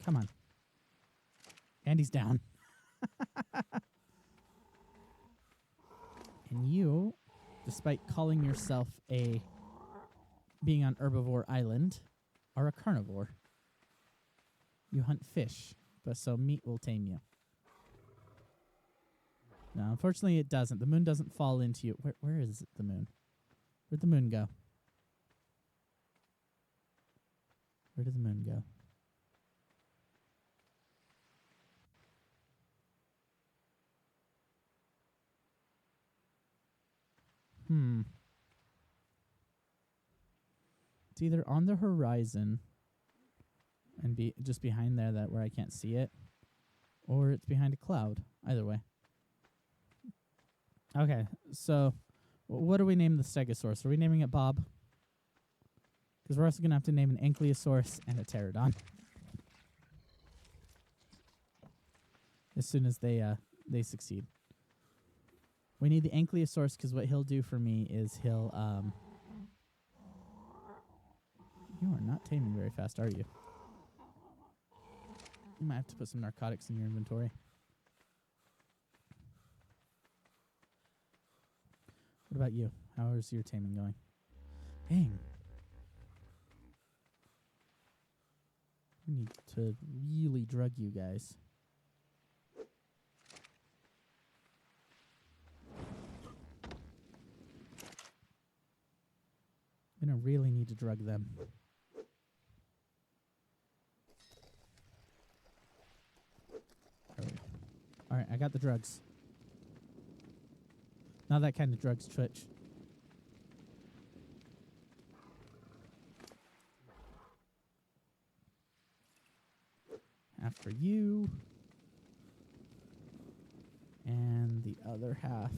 Come on. Andy's down. And you, despite calling yourself being on Herbivore Island, are a carnivore. You hunt fish, but so meat will tame you. No, unfortunately it doesn't. The moon doesn't fall into you. Where is the moon? Where'd the moon go? Where did the moon go? It's either on the horizon and be just behind there where I can't see it, or it's behind a cloud. Either way. Okay, so what do we name the Stegosaurus? Are we naming it Bob? Because we're also going to have to name an Ankylosaurus and a Pterodon. As soon as they succeed. We need the Ankylosaurus because what he'll do for me is he'll... You are not taming very fast, are you? You might have to put some narcotics in your inventory. What about you? How is your taming going? Dang. We need to really drug you guys. I'm gonna really need to drug them. Alright, I got the drugs. Not that kind of drugs, Twitch. Half for you. And the other half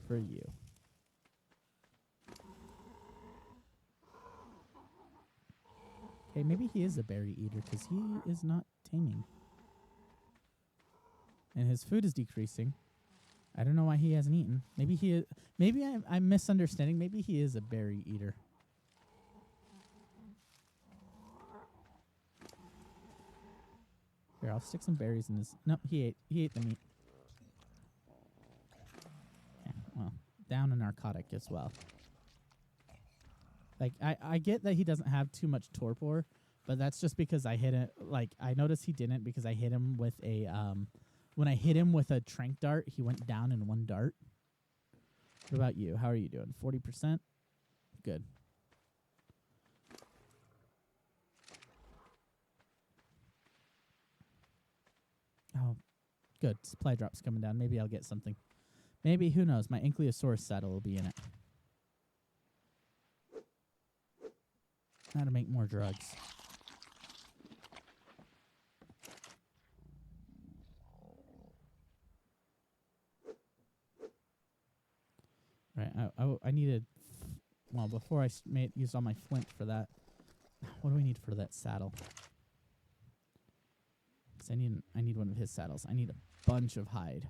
for you. Okay, maybe he is a berry eater because he is not taming. And his food is decreasing. I don't know why he hasn't eaten. Maybe he. Maybe I'm misunderstanding. Maybe he is a berry eater. Here, I'll stick some berries in his. No, he ate the meat. Yeah, well, down a narcotic as well. Like I get that he doesn't have too much torpor, but that's just because I hit it. Like I noticed he didn't because I hit him with a When I hit him with a trank dart, he went down in one dart. What about you? How are you doing? 40%? Good. Oh, good. Supply drop's coming down. Maybe I'll get something. Maybe, who knows? My Ankylosaurus saddle will be in it. How to make more drugs. Right, I needed... Well, before I used all my flint for that, what do I need for that saddle? 'Cause I need one of his saddles. I need a bunch of hide.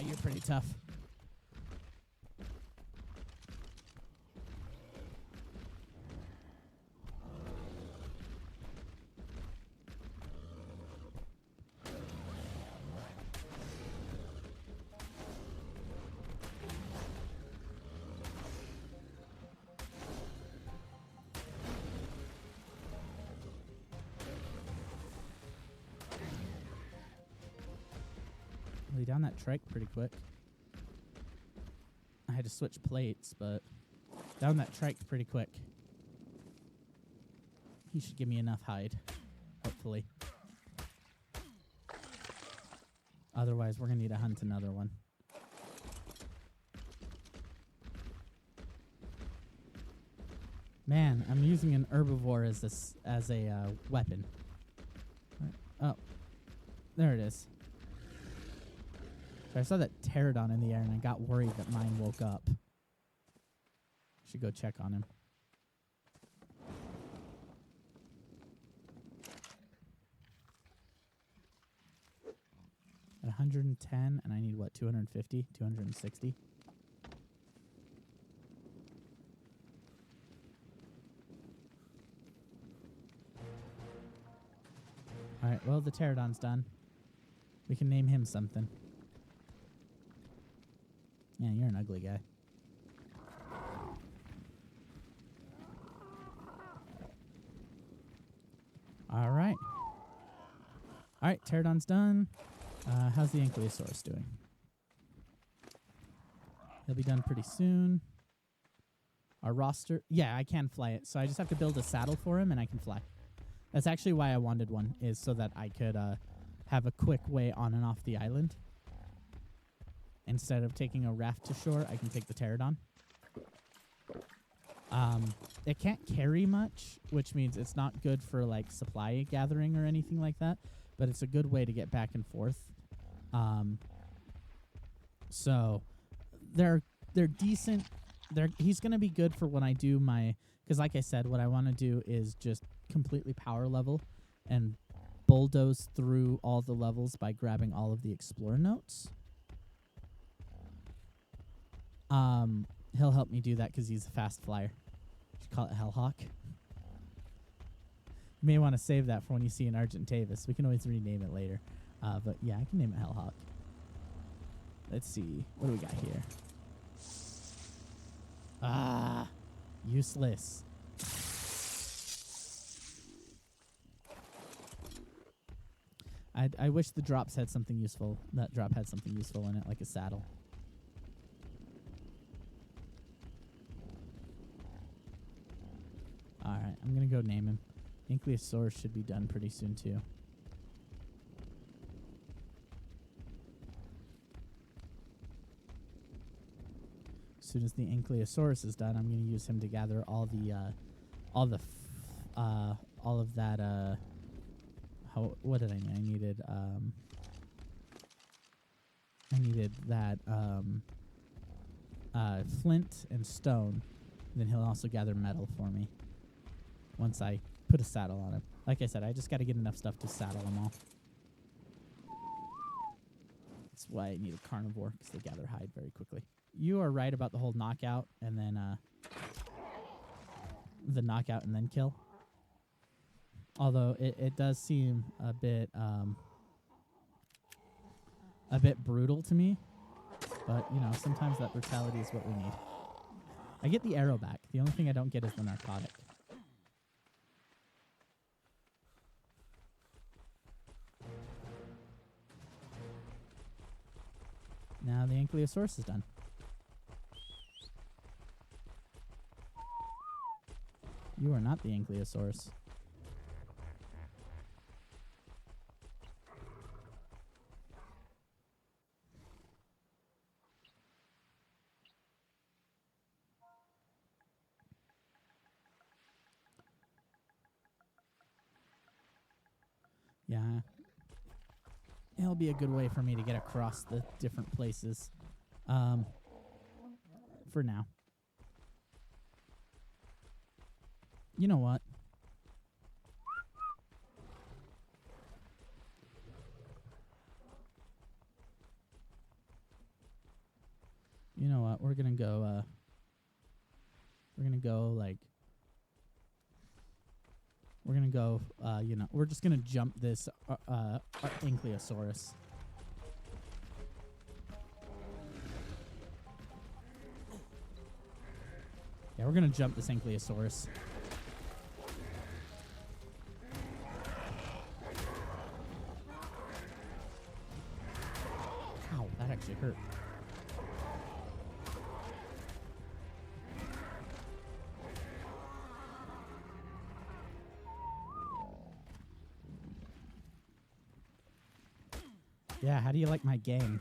You're pretty tough. Lay down that trike pretty quick. I had to switch plates, but down that trike pretty quick. He should give me enough hide, hopefully. Otherwise, we're going to need to hunt another one. Man, I'm using an herbivore as a weapon. Oh, there it is. So I saw that pterodon in the air, and I got worried that mine woke up. Should go check on him. At 110, and I need, what, 250? 260? Alright, well, the pterodon's done. We can name him something. Yeah, you're an ugly guy. All right. All right, pterodon's done. How's the Ankylosaurus doing? He'll be done pretty soon. Our roster... Yeah, I can fly it, so I just have to build a saddle for him, and I can fly. That's actually why I wanted one, is so that I could have a quick way on and off the island. Instead of taking a raft to shore, I can take the pterodon. It can't carry much, which means it's not good for like supply gathering or anything like that, but it's a good way to get back and forth. So they're decent. He's going to be good for when I do my, because like I said, what I want to do is just completely power level and bulldoze through all the levels by grabbing all of the explore notes. He'll help me do that because he's a fast flyer. Should call it Hellhawk. You may want to save that for when you see an Argentavis. We can always rename it later. But yeah, I can name it Hellhawk. Let's see. What do we got here? Ah, useless. I wish the drops had something useful. That drop had something useful in it, like a saddle. Alright, I'm going to go name him. Ankylosaurus should be done pretty soon, too. As soon as the Ankylosaurus is done, I'm going to use him to gather all of that, what did I need? I needed that, flint and stone. Then he'll also gather metal for me once I put a saddle on him. Like I said, I just got to get enough stuff to saddle them all. That's why I need a carnivore, because they gather hide very quickly. You are right about the whole knockout and then the knockout and then kill. Although it does seem a bit brutal to me. But, you know, sometimes that brutality is what we need. I get the arrow back. The only thing I don't get is the narcotic. Now the Ankylosaurus is done. You are not the Ankylosaurus. Yeah. It'll be a good way for me to get across the different places. For now. You know what? You know what? We're gonna go, you know, we're just gonna jump this, Ankylosaurus. Yeah, we're gonna jump this Ankylosaurus. Ow, that actually hurt. Yeah, how do you like my gang?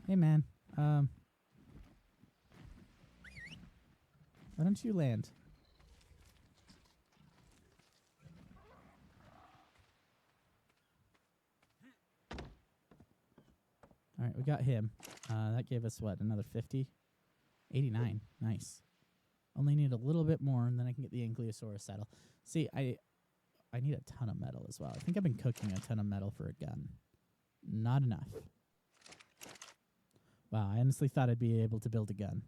Hey, man. Why don't you land? All right, we got him. That gave us, what, another 50? 89. Nice. Only need a little bit more, and then I can get the Ankylosaurus saddle. See, I need a ton of metal as well. I think I've been cooking a ton of metal for a gun. Not enough. Wow, I honestly thought I'd be able to build a gun.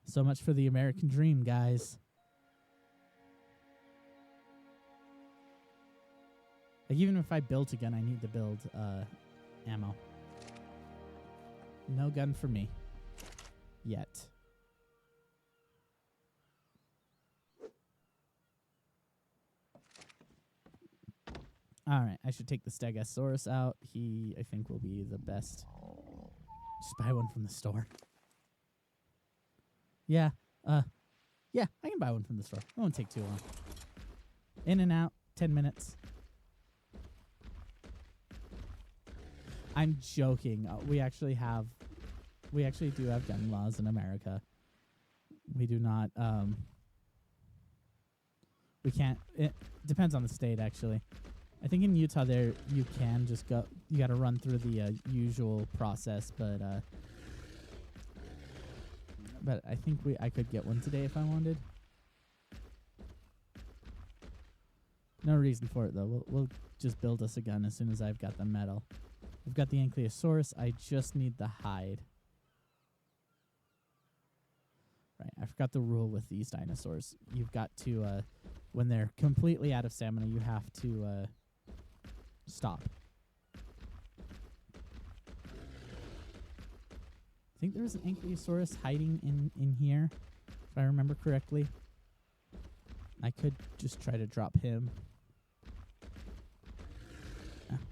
So much for the American dream, guys. Like, even if I built a gun, I need to build ammo. No gun for me. Yet. Alright, I should take the Stegosaurus out. He, I think, will be the best. Just buy one from the store. Yeah, yeah, I can buy one from the store. It won't take too long. In and out, 10 minutes. I'm joking. We actually do have gun laws in America. We do not, we can't, it depends on the state, actually. I think in Utah there, you can just go, you gotta run through the usual process, but I think I could get one today if I wanted. No reason for it, though. We'll just build us a gun as soon as I've got the metal. I've got the Ankylosaurus. I just need the hide. Right, I forgot the rule with these dinosaurs. You've got to, when they're completely out of stamina, you have to stop. I think there's an Ankylosaurus hiding in here, if I remember correctly. I could just try to drop him.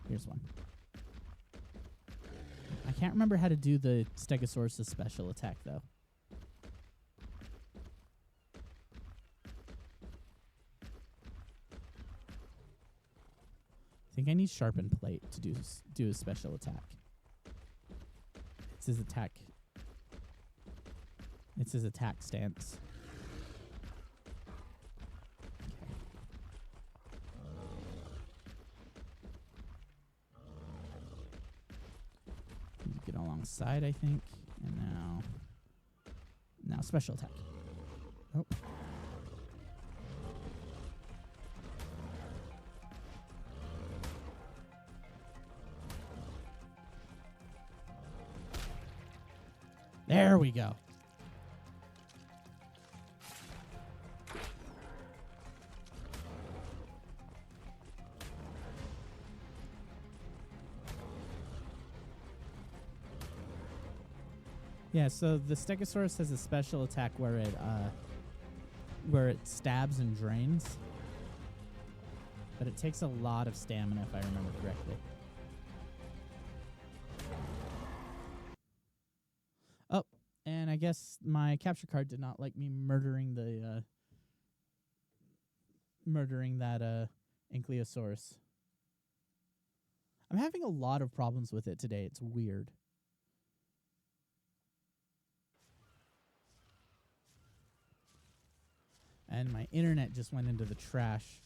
Here's one. I can't remember how to do the Stegosaurus' special attack, though. I think I need sharpened plate to do a special attack. It's his attack. It's his attack stance. Get alongside, I think. And now special attack. Oh. There we go. Yeah, so the Stegosaurus has a special attack where it stabs and drains. But it takes a lot of stamina, if I remember correctly. Oh, and I guess my capture card did not like me murdering that Ankylosaurus. I'm having a lot of problems with it today. It's weird. And my internet just went into the trash.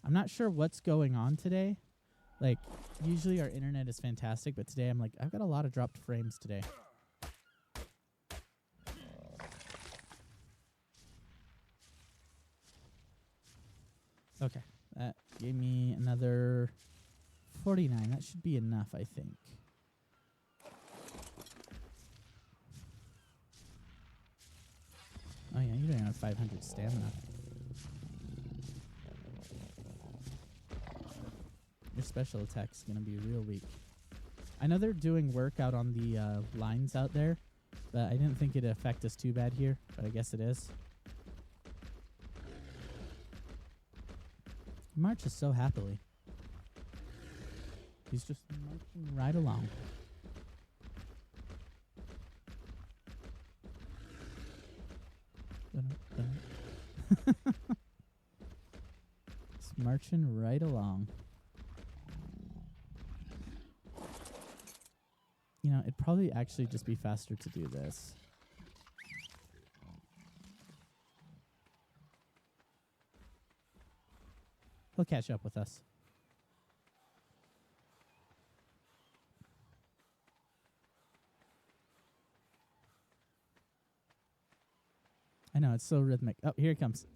I'm not sure what's going on today. Like, usually our internet is fantastic, but today I'm like, I've got a lot of dropped frames today. Okay, that gave me another 49. That should be enough, I think. Oh yeah, you don't even have 500 stamina. Your special attack's gonna be real weak. I know they're doing work out on the lines out there, but I didn't think it'd affect us too bad here, but I guess it is. He marches so happily. He's just marching right along. Just marching right along. You know, it'd probably actually just be faster to do this. He'll catch up with us. I know, it's so rhythmic. Oh, here it comes.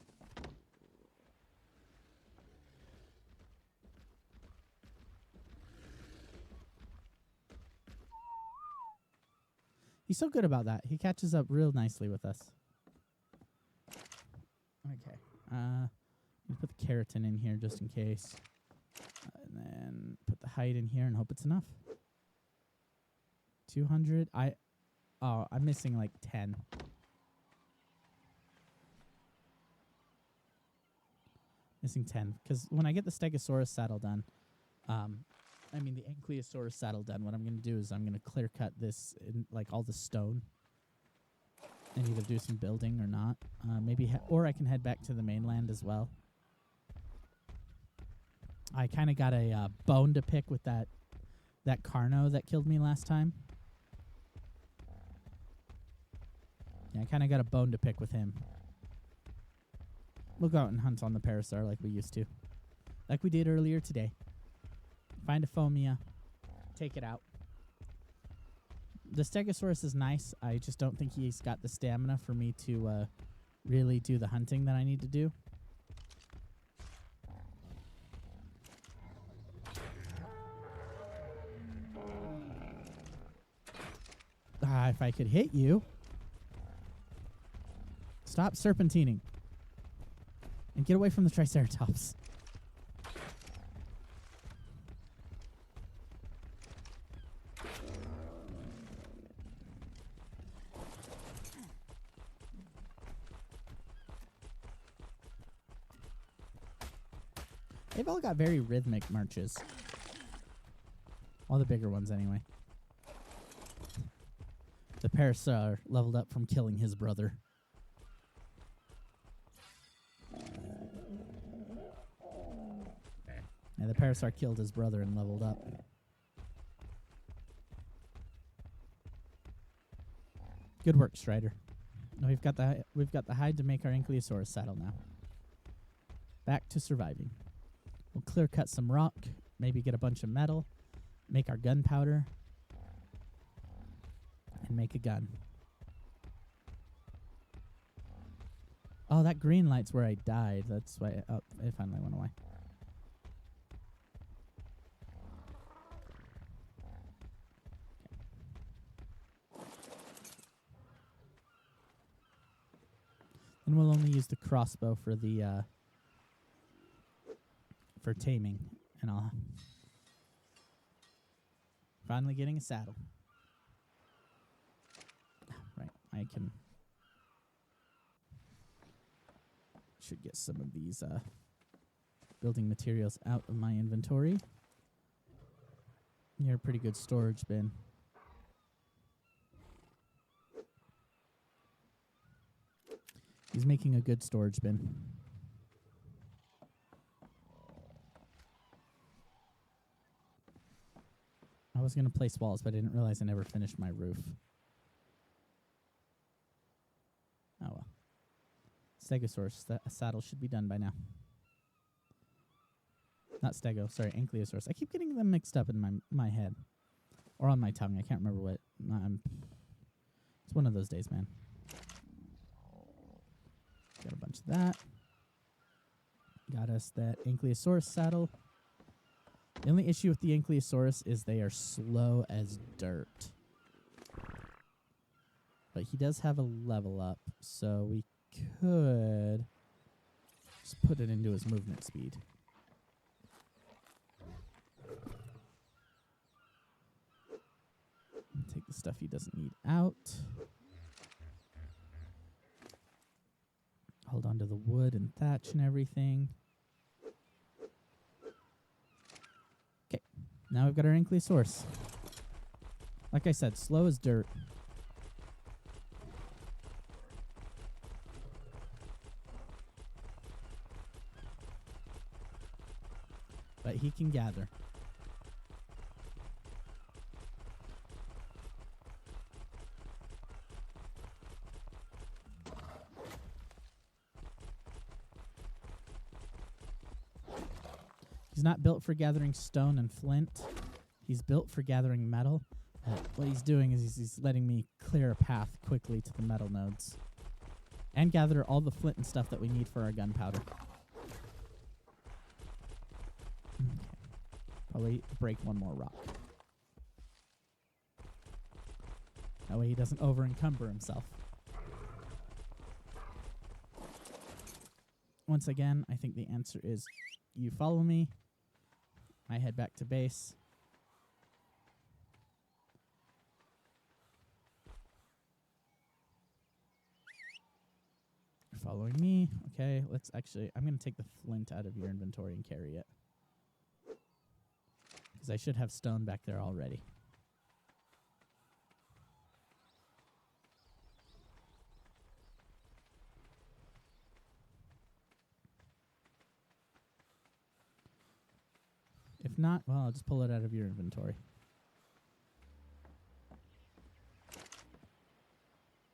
He's so good about that. He catches up real nicely with us. Okay. You put the keratin in here just in case. And then put the height in here and hope it's enough. 200. I'm missing like 10. Missing 10. Because when I get the Stegosaurus saddle done, the Ankylosaurus saddle done, what I'm going to do is I'm going to clear cut this, in, like all the stone, and either do some building or not. Or I can head back to the mainland as well. I kind of got a bone to pick with that Carno that killed me last time. Yeah, I kind of got a bone to pick with him. We'll go out and hunt on the Parasaur like we used to. Like we did earlier today. Find a Phomia. Take it out. The Stegosaurus is nice. I just don't think he's got the stamina for me to really do the hunting that I need to do. If I could hit you. Stop serpentining. And get away from the Triceratops. They've all got very rhythmic marches. All the bigger ones, anyway. The Parasaur leveled up from killing his brother. Yeah, the Parasaur killed his brother and leveled up. Good work, Strider. We've got the hide to make our Ankylosaurus saddle now. Back to surviving. We'll clear cut some rock, maybe get a bunch of metal, make our gunpowder, and make a gun. Oh, that green light's where I died. That's why it finally went away. And we'll only use the crossbow for the for taming, and I'll finally getting a saddle. Right, I should get some of these building materials out of my inventory. You're a pretty good storage bin. He's making a good storage bin. I was going to place walls, but I didn't realize I never finished my roof. Oh well. Stegosaurus, a saddle should be done by now. Not Stego, sorry, Ankylosaurus. I keep getting them mixed up in my head. Or on my tongue, I can't remember what. It's one of those days, man. Got a bunch of that. Got us that Ankylosaurus saddle. The only issue with the Ankylosaurus is they are slow as dirt. But he does have a level up, so we could just put it into his movement speed. Take the stuff he doesn't need out. Hold on to the wood and thatch and everything. Okay, now we've got our Ankylosaurus. Like I said, slow as dirt. But he can gather. He's not built for gathering stone and flint. He's built for gathering metal. What he's doing is he's letting me clear a path quickly to the metal nodes. And gather all the flint and stuff that we need for our gunpowder. Okay. Probably break one more rock. That way he doesn't over-encumber himself. Once again, I think the answer is you follow me. I head back to base. You're following me. Okay, let's actually... I'm going to take the flint out of your inventory and carry it. Because I should have stone back there already. If not, well, I'll just pull it out of your inventory.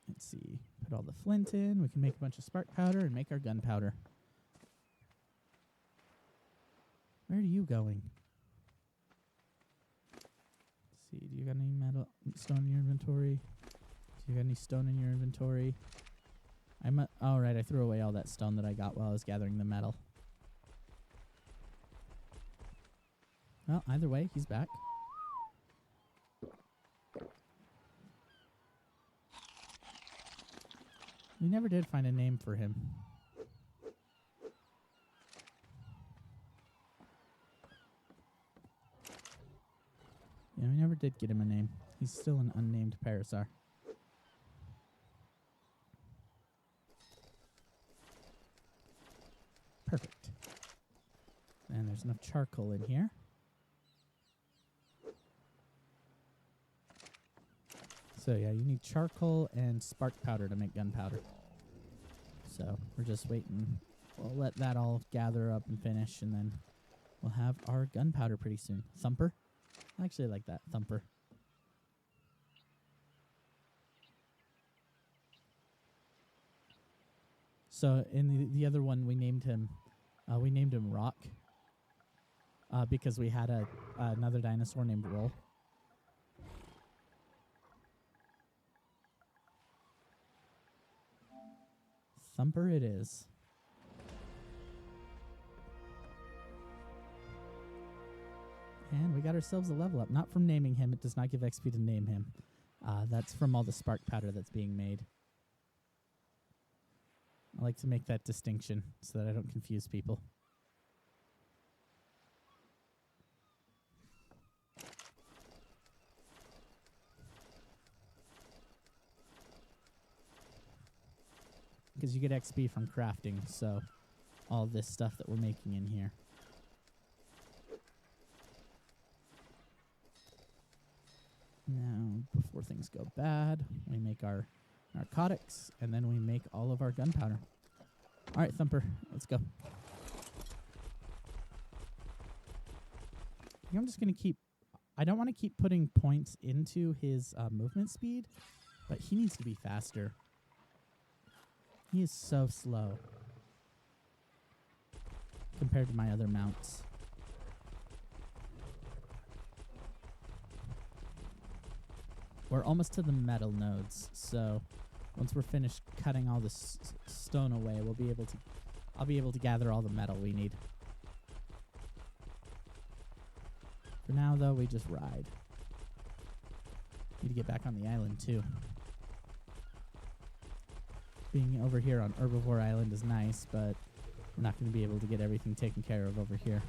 Let's see. Put all the flint in. We can make a bunch of spark powder and make our gunpowder. Where are you going? Let's see. Do you got any stone in your inventory? Do you got any stone in your inventory? All right, I threw away all that stone that I got while I was gathering the metal. Well, either way, he's back. We never did find a name for him. Yeah, we never did get him a name. He's still an unnamed Parasaur. Perfect. And there's enough charcoal in here. So yeah, you need charcoal and spark powder to make gunpowder. So we're just waiting. We'll let that all gather up and finish, and then we'll have our gunpowder pretty soon. Thumper? I actually like that, Thumper. So in the other one, we named him Rock, because we had another dinosaur named Roll. Thumper it is. And we got ourselves a level up. Not from naming him. It does not give XP to name him. That's from all the spark powder that's being made. I like to make that distinction so that I don't confuse people. Because you get XP from crafting, so all this stuff that we're making in here. Now, before things go bad, we make our narcotics, and then we make all of our gunpowder. All right, Thumper, let's go. I think I'm just going to keep... I don't want to keep putting points into his movement speed, but he needs to be faster. He is so slow compared to my other mounts. We're almost to the metal nodes, so once we're finished cutting all the stone away, I'll be able to gather all the metal we need. For now, though, we just ride. Need to get back on the island, too. Being over here on Herbivore Island is nice, but we're not going to be able to get everything taken care of over here.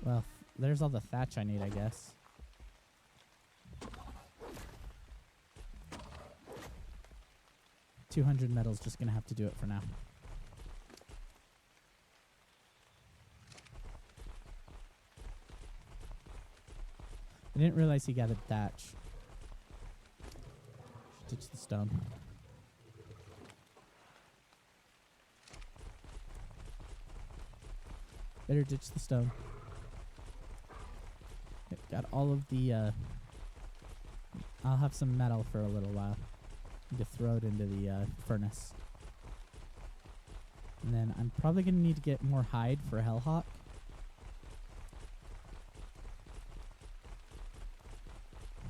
Well, there's all the thatch I need, I guess. $200 metal's just gonna have to do it for now. I didn't realize he gathered thatch. Should ditch the stone. Better ditch the stone. Got all of the, I'll have some metal for a little while. Need to throw it into the furnace. And then I'm probably going to need to get more hide for Hellhawk.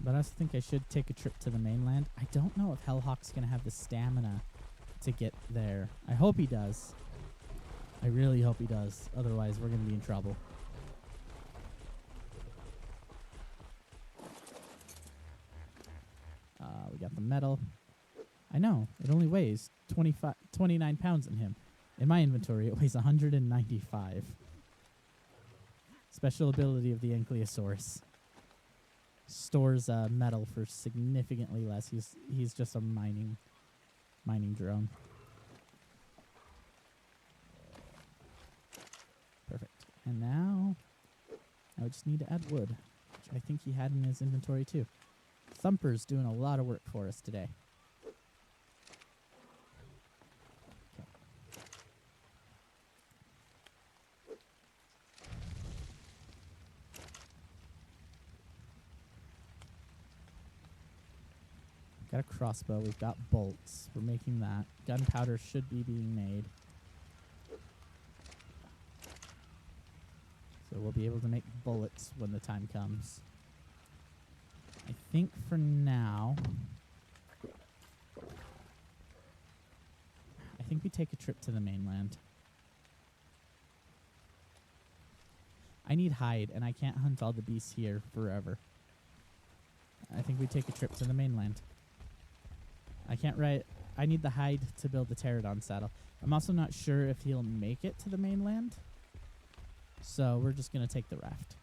But I also think I should take a trip to the mainland. I don't know if Hellhawk's going to have the stamina to get there. I hope he does. I really hope he does. Otherwise, we're going to be in trouble. We got the metal. I know. It only weighs 29 pounds in him. In my inventory, it weighs 195. Special ability of the Ankylosaurus. Stores metal for significantly less. He's just a mining drone. Perfect. And now I just need to add wood, which I think he had in his inventory too. Thumper's doing a lot of work for us today. Okay. Got a crossbow. We've got bolts. We're making that. Gunpowder should be being made. So we'll be able to make bullets when the time comes. I think for now, I think we take a trip to the mainland. I need hide, and I can't hunt all the beasts here forever. I think we take a trip to the mainland. I can't ride. I need the hide to build the pterodon saddle. I'm also not sure if he'll make it to the mainland. So we're just going to take the raft.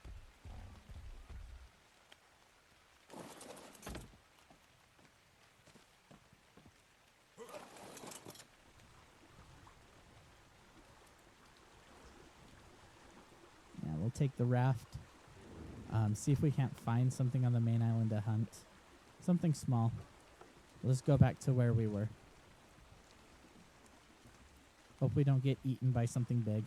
take the raft. See if we can't find something on the main island to hunt. Something small. Let's go back to where we were. Hope we don't get eaten by something big.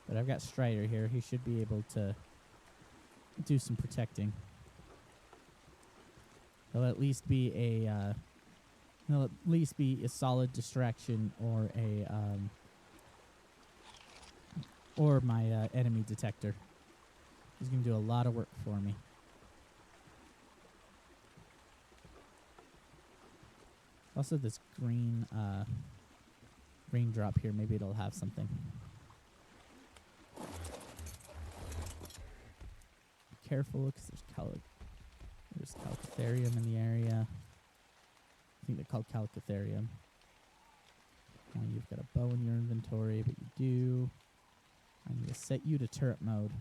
But I've got Strider here. He should be able to do some protecting. He'll at least be a solid distraction or or my enemy detector. He's gonna do a lot of work for me. Also, this green drop here. Maybe it'll have something. Be careful, because there's Calicotherium in the area. I think they're called Calicotherium. You've got a bow in your inventory, but you do. I'm going to set you to turret mode.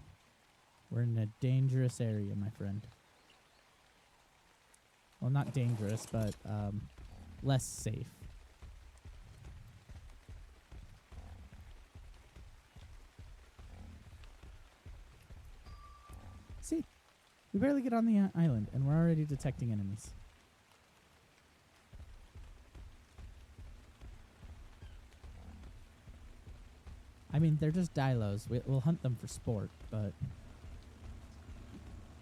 We're in a dangerous area, my friend. Well, not dangerous, but less safe. See, we barely get on the island, and we're already detecting enemies. I mean, they're just Dilos. We'll hunt them for sport, but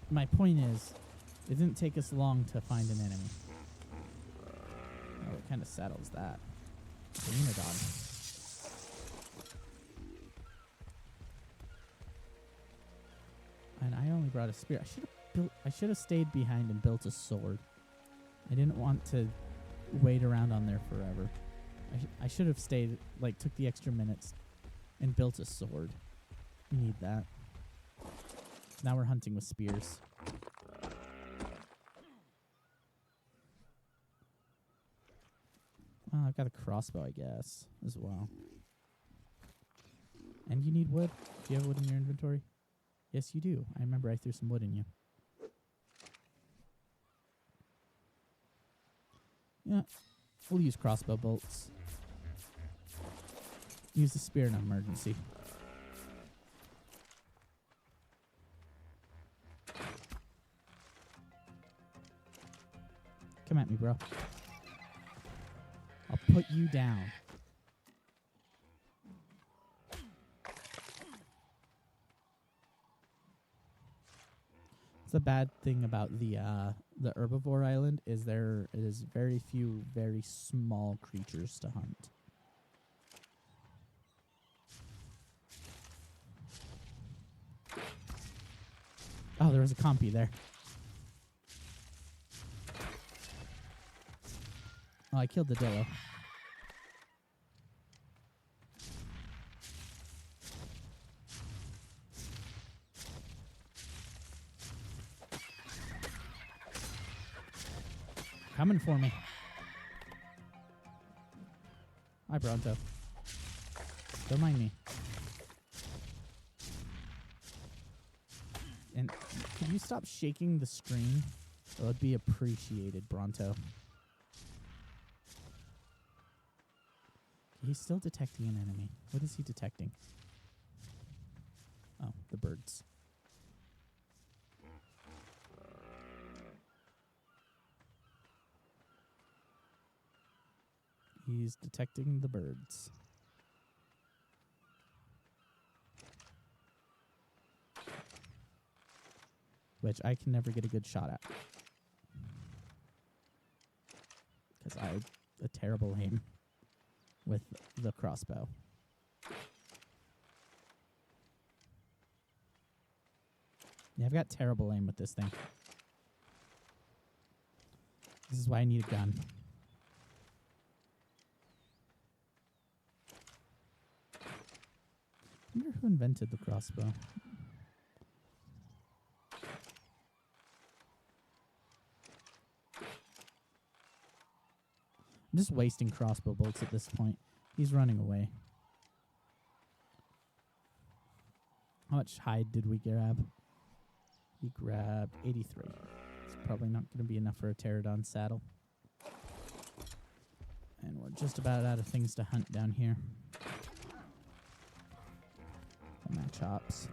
my point is, it didn't take us long to find an enemy. Oh, it kind of settles that. Xenodon. And I only brought a spear. I should have stayed behind and built a sword. I didn't want to wait around on there forever. I should have stayed, like, took the extra minutes and built a sword. We need that. Now we're hunting with spears. Oh, I've got a crossbow, I guess, as well. And you need wood? Do you have wood in your inventory? Yes, you do. I remember I threw some wood in you. Yeah, we'll use crossbow bolts. Use the spear in an emergency. Come at me, bro. I'll put you down. The bad thing about the herbivore island is there is very few very small creatures to hunt. Oh, there was a compy there. Oh, I killed the Dillo. Coming for me. Hi, Bronto. Don't mind me. And could you stop shaking the screen? That would be appreciated, Bronto. He's still detecting an enemy. What is he detecting? Oh, the birds. He's detecting the birds. Which I can never get a good shot at. Because I have a terrible aim with the crossbow. Yeah, I've got terrible aim with this thing. This is why I need a gun. I wonder who invented the crossbow. I'm just wasting crossbow bolts at this point. He's running away. How much hide did we grab? We grabbed 83. It's probably not going to be enough for a pterodon saddle. And we're just about out of things to hunt down here. My chops.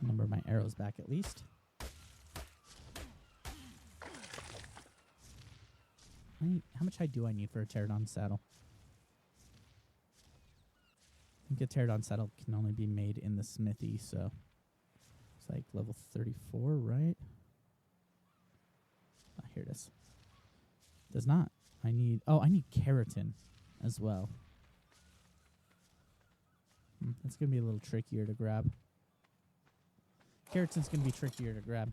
Number my arrows back at least. How much hide do I need for a pterodon saddle? I think a pterodon saddle can only be made in the smithy, so it's like level 34, right? Ah, here it is. Does not. I need keratin as well. That's going to be a little trickier to grab. Keratin's going to be trickier to grab.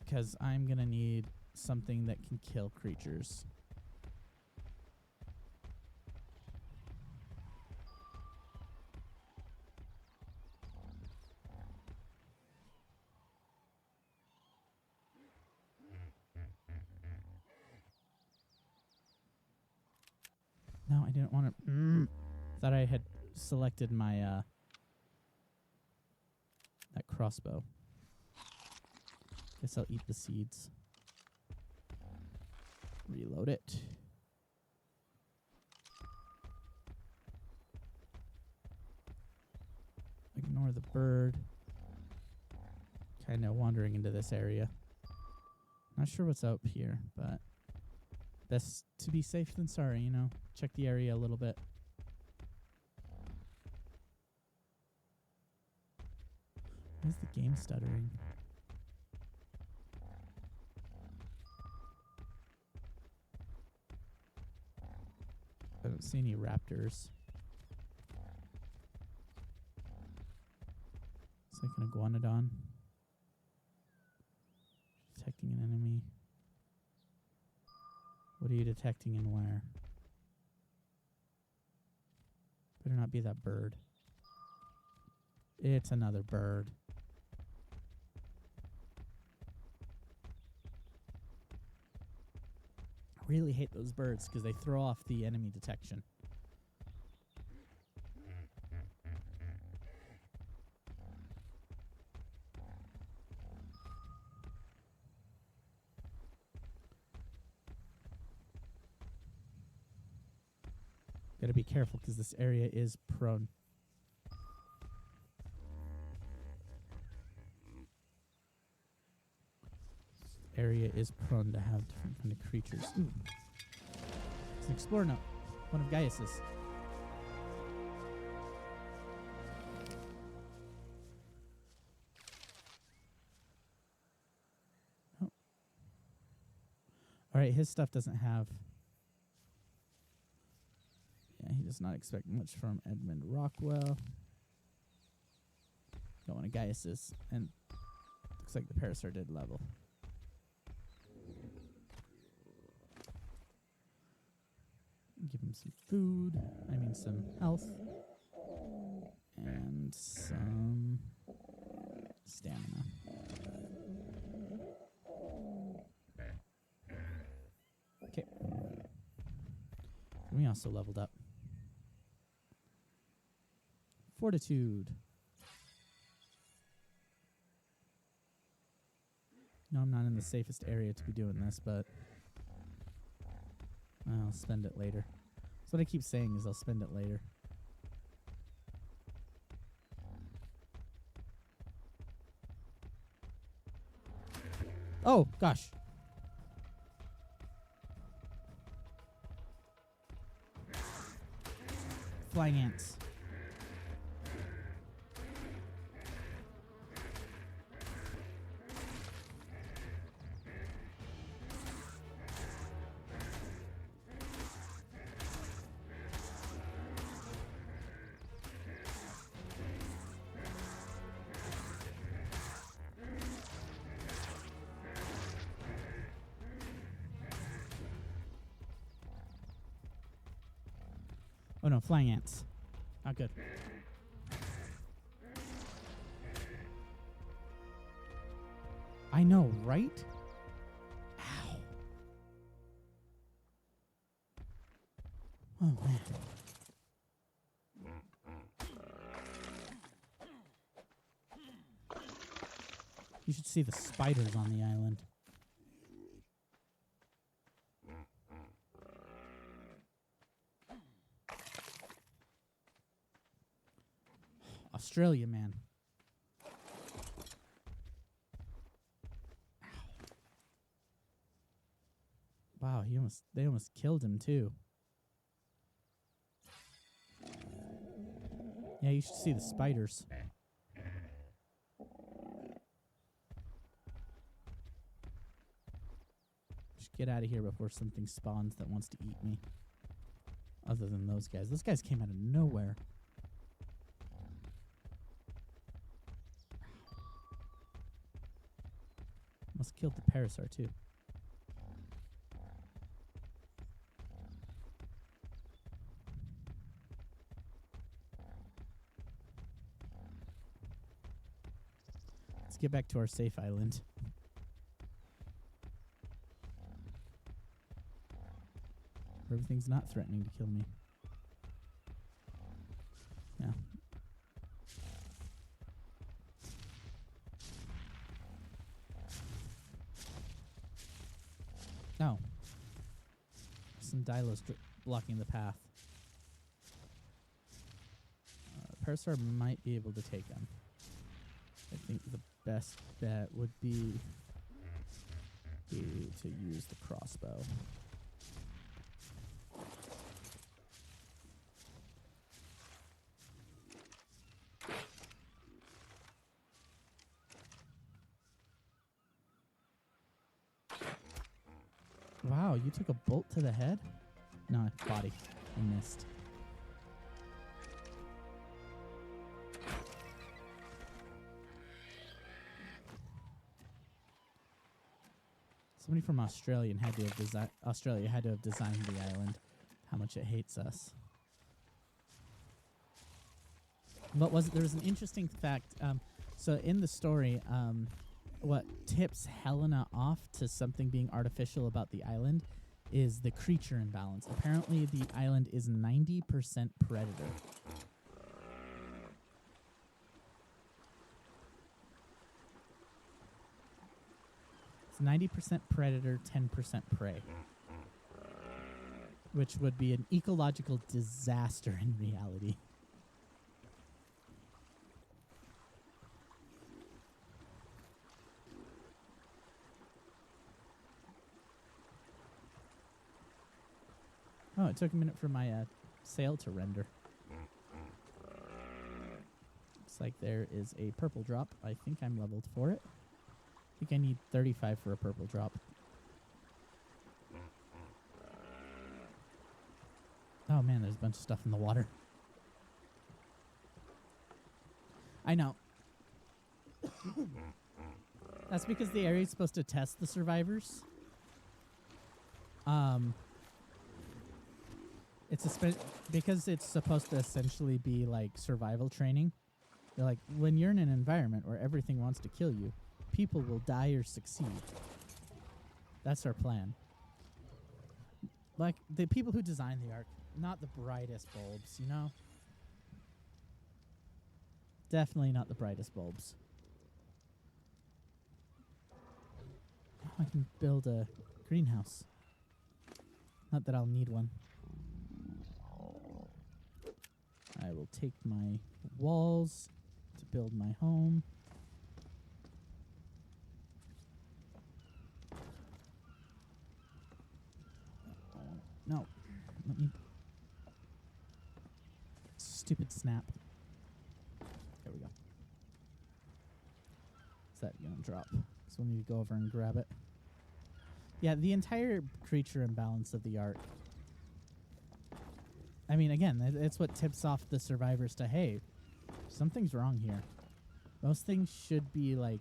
Because I'm going to need something that can kill creatures. No, I didn't want to. Thought I had selected my that crossbow. Guess I'll eat the seeds. Reload it. Ignore the bird. Kind of wandering into this area. Not sure what's up here, but best to be safe than sorry, you know. Check the area a little bit. Why is the game stuttering? I don't see any raptors. It's like an iguanodon. Detecting an enemy. What are you detecting and where? Better not be that bird. It's another bird. I really hate those birds because they throw off the enemy detection. Gotta be careful because this area is prone. This area is prone to have different kind of creatures. Ooh. It's an explorer note. One of Gaius's. Oh. Alright, his stuff doesn't have... Yeah, he does not expect much from Edmund Rockwell. Got one of Gaius's, and looks like the Parasaur did level. Give him some food. I mean some health. And some stamina. Okay. We also leveled up. Fortitude. No, I'm not in the safest area to be doing this, but I'll spend it later. That's what I keep saying is I'll spend it later. Oh, gosh. Flying ants. Oh no, flying ants. Not good. I know, right? Ow. Oh, man. You should see the spiders on the island. Australia, man. Wow, they almost killed him too. Yeah, you should see the spiders. Just get out of here before something spawns that wants to eat me. Other than those guys. Those guys came out of nowhere. Must have killed the Parasaur too. Let's get back to our safe island. Everything's not threatening to kill me. Yeah. Oh. Some Dilos blocking the path. Parasaur might be able to take him. I think the best bet would be to use the crossbow. Wow, you took a bolt to the head? No, body. I missed. Somebody from Australia had to have designed the island. How much it hates us. What was it? There was an interesting fact. So in the story, what tips Helena off to something being artificial about the island is the creature imbalance. Apparently, the island is 90% predator. It's 90% predator, 10% prey. Which would be an ecological disaster in reality. Oh, it took a minute for my sail to render. Looks like there is a purple drop. I think I'm leveled for it. I think I need 35 for a purple drop. Oh man, there's a bunch of stuff in the water. I know. That's because the area is supposed to test the survivors. Because it's supposed to essentially be like survival training. They're like, when you're in an environment where everything wants to kill you, people will die or succeed. That's our plan. Like, the people who designed the Ark, not the brightest bulbs, you know? Definitely not the brightest bulbs. Oh, I can build a greenhouse. Not that I'll need one. I will take my walls to build my home. No. Let me... Stupid snap. There we go. Is that gonna drop? So we'll need to go over and grab it. Yeah, the entire creature imbalance of the Ark. I mean, again, it's what tips off the survivors to, hey, something's wrong here. Most things should be, like,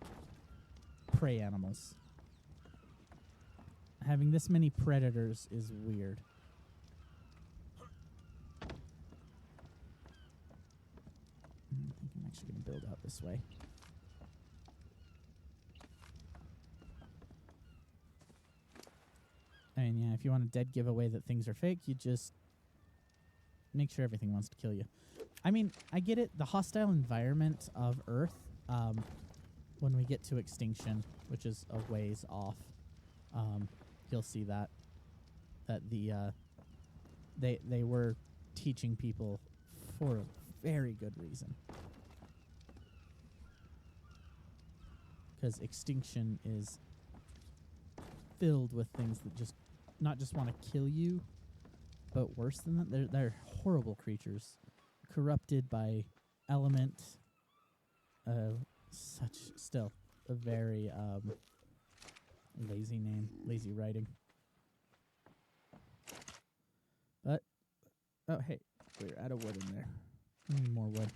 prey animals. Having this many predators is weird. I think I'm actually going to build out this way. I mean, yeah, if you want a dead giveaway that things are fake, you just make sure everything wants to kill you. I mean, I get it. The hostile environment of Earth, when we get to extinction, which is a ways off, you'll see that the they were teaching people for a very good reason. Because extinction is filled with things that just not just want to kill you, but worse than that, they're horrible creatures, corrupted by element. Still a very lazy name, lazy writing. But oh hey, we're out of wood in there. I need more wood.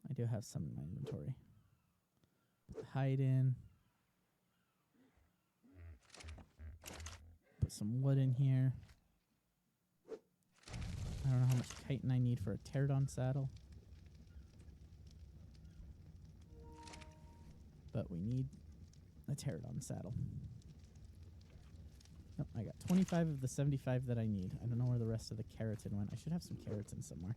I do have some in my inventory. Hide in. Put some wood in here. I don't know how much chitin I need for a pterodon saddle. But we need a pterodon saddle. Oh, I got 25 of the 75 that I need. I don't know where the rest of the keratin went. I should have some keratin somewhere.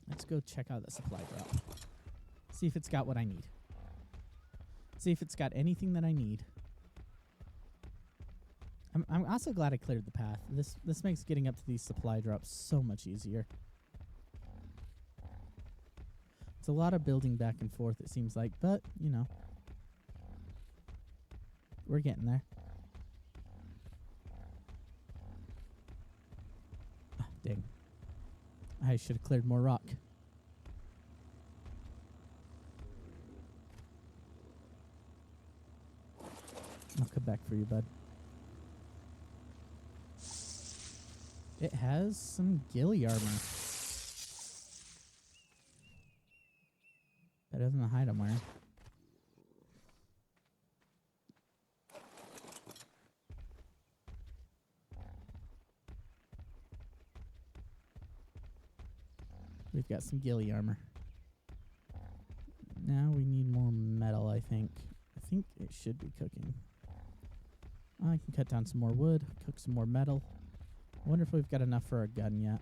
Let's go check out the supply drop. See if it's got what I need. See if it's got anything that I need. I'm also glad I cleared the path. This makes getting up to these supply drops so much easier. It's a lot of building back and forth, it seems like, but, you know, we're getting there. Ah, dang. I should have cleared more rock. I'll come back for you, bud. It has some ghillie armor. Better than the hide I'm wearing. We've got some ghillie armor. Now we need more metal, I think. I think it should be cooking. I can cut down some more wood, cook some more metal. I wonder if we've got enough for our gun yet.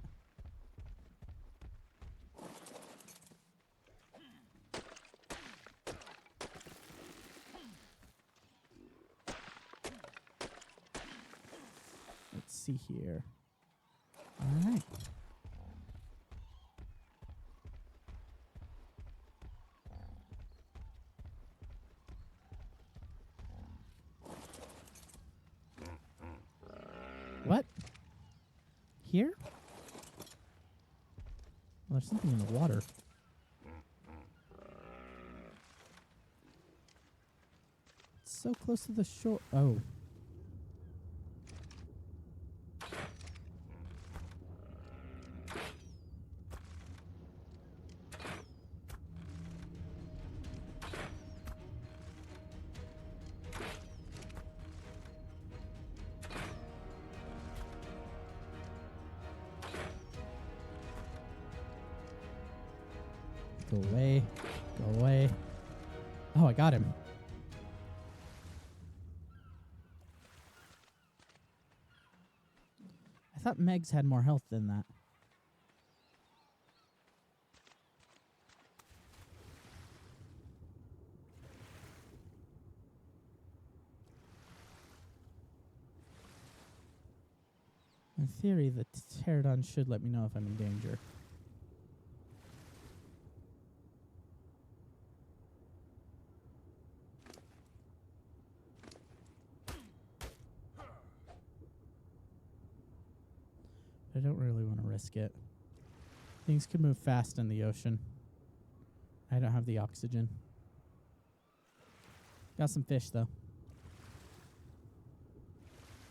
Let's see here. All right. What? Here? Well, there's something in the water. It's so close to the shore. Oh. Go away. Go away. Oh, I got him. I thought Megs had more health than that. In theory, the pterodon should let me know if I'm in danger. I don't really want to risk it. Things could move fast in the ocean. I don't have the oxygen. Got some fish though.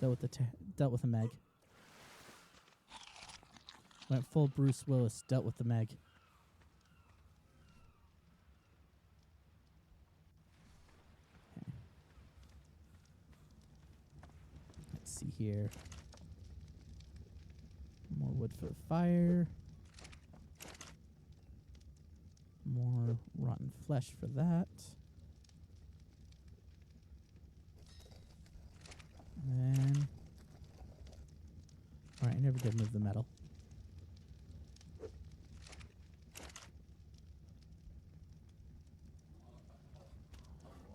Dealt with a Meg. Went full Bruce Willis. Dealt with the Meg. Okay. Let's see here. More wood for the fire. More rotten flesh for that. And then a good move the metal.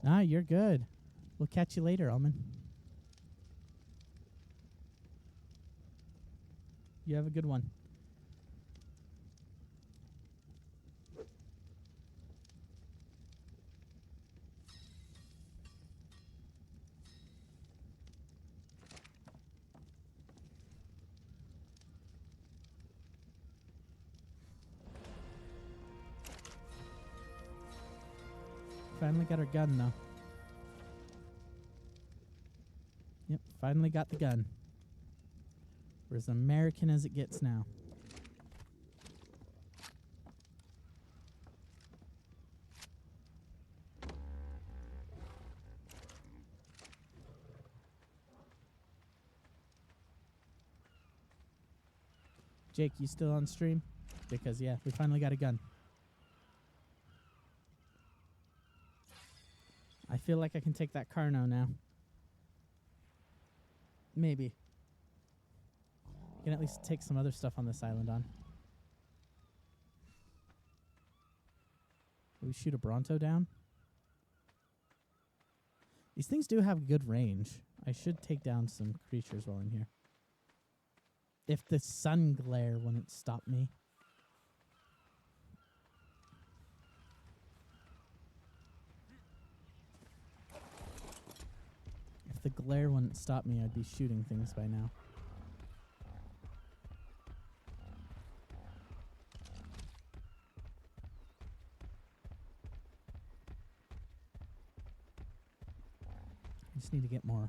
Nah, you're good. We'll catch you later, Almond. You have a good one. Finally got our gun, though. Yep, finally got the gun. We're as American as it gets now. Jake, you still on stream? Because, yeah, we finally got a gun. I feel like I can take that Carno now. Maybe. Can at least take some other stuff on this island on. Will we shoot a Bronto down? These things do have good range. I should take down some creatures while I'm here. If the sun glare wouldn't stop me. If the glare wouldn't stop me, I'd be shooting things by now. I just need to get more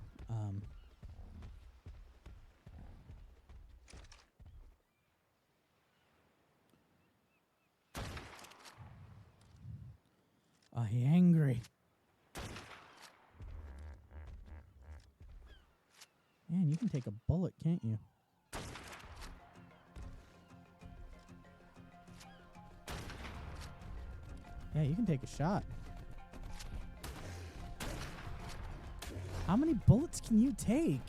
he angry. Man, you can take a bullet, can't you? Yeah, you can take a shot. How many bullets can you take?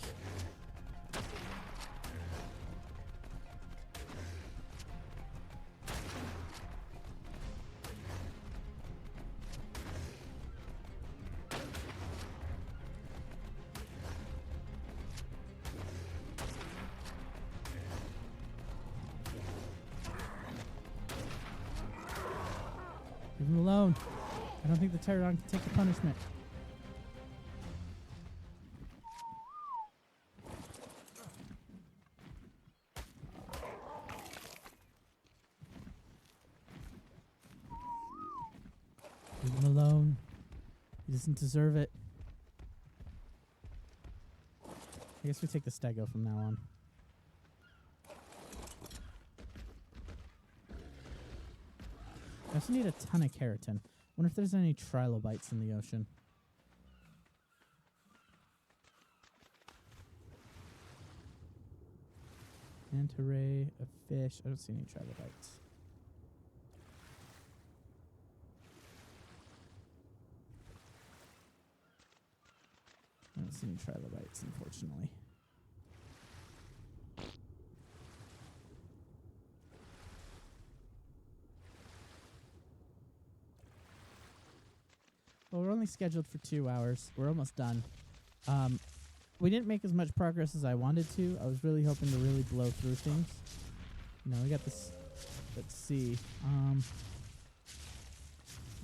Leave him alone. I don't think the Pterodon can take the punishment. Leave him alone. He doesn't deserve it. I guess we take the Stego from now on. I also need a ton of keratin. Wonder if there's any trilobites in the ocean. Manta ray, a fish. I don't see any trilobites. I don't see any trilobites, unfortunately. Well, we're only scheduled for 2 hours. We're almost done. We didn't make as much progress as I wanted to. I was really hoping to really blow through things. You know, we got this. Let's see.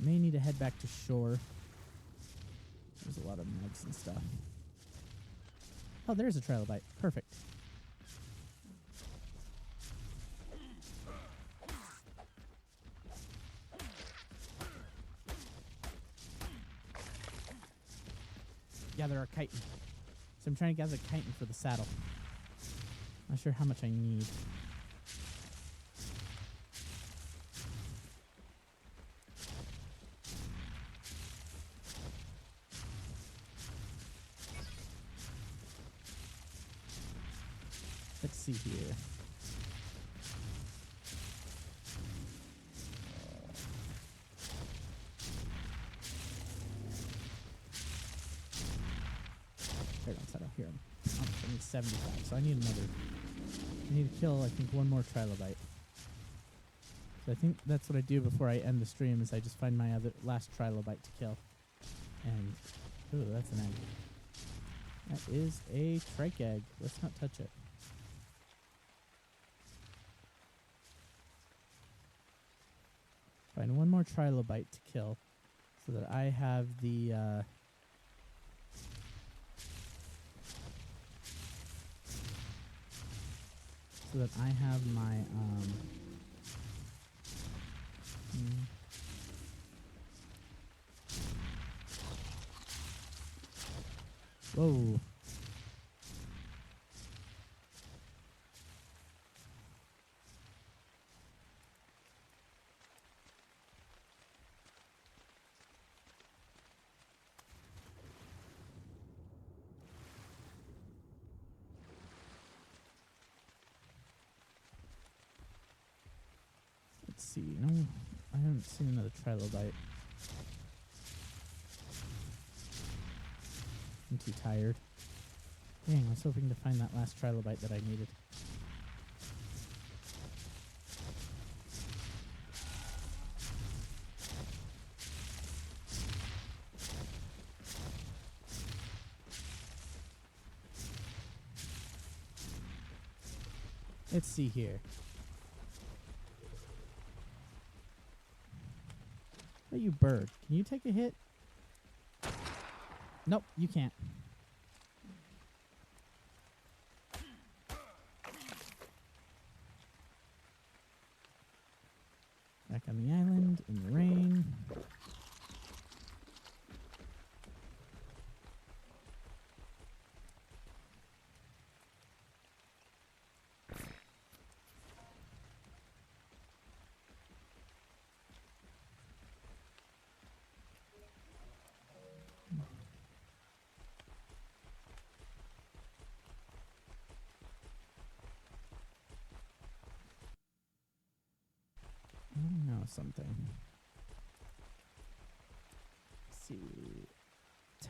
May need to head back to shore. There's a lot of mugs and stuff. Oh, there's a trilobite. Perfect. Gather a chitin. So I'm trying to gather chitin for the saddle. Not sure how much I need. Let's see here. Here, I need 75, so I need I need to kill, I think, one more trilobite. So I think that's what I do before I end the stream, is I just find my last trilobite to kill. And, ooh, that's an egg. That is a trike egg. Let's not touch it. Find one more trilobite to kill so that I have the, so that I have my, whoa. Let's see. No, I haven't seen another trilobite. I'm too tired. Dang, I was hoping to find that last trilobite that I needed. Let's see here. How about you, bird? Can you take a hit? Nope, you can't. Back on the island in the rain. I know something. Let's see.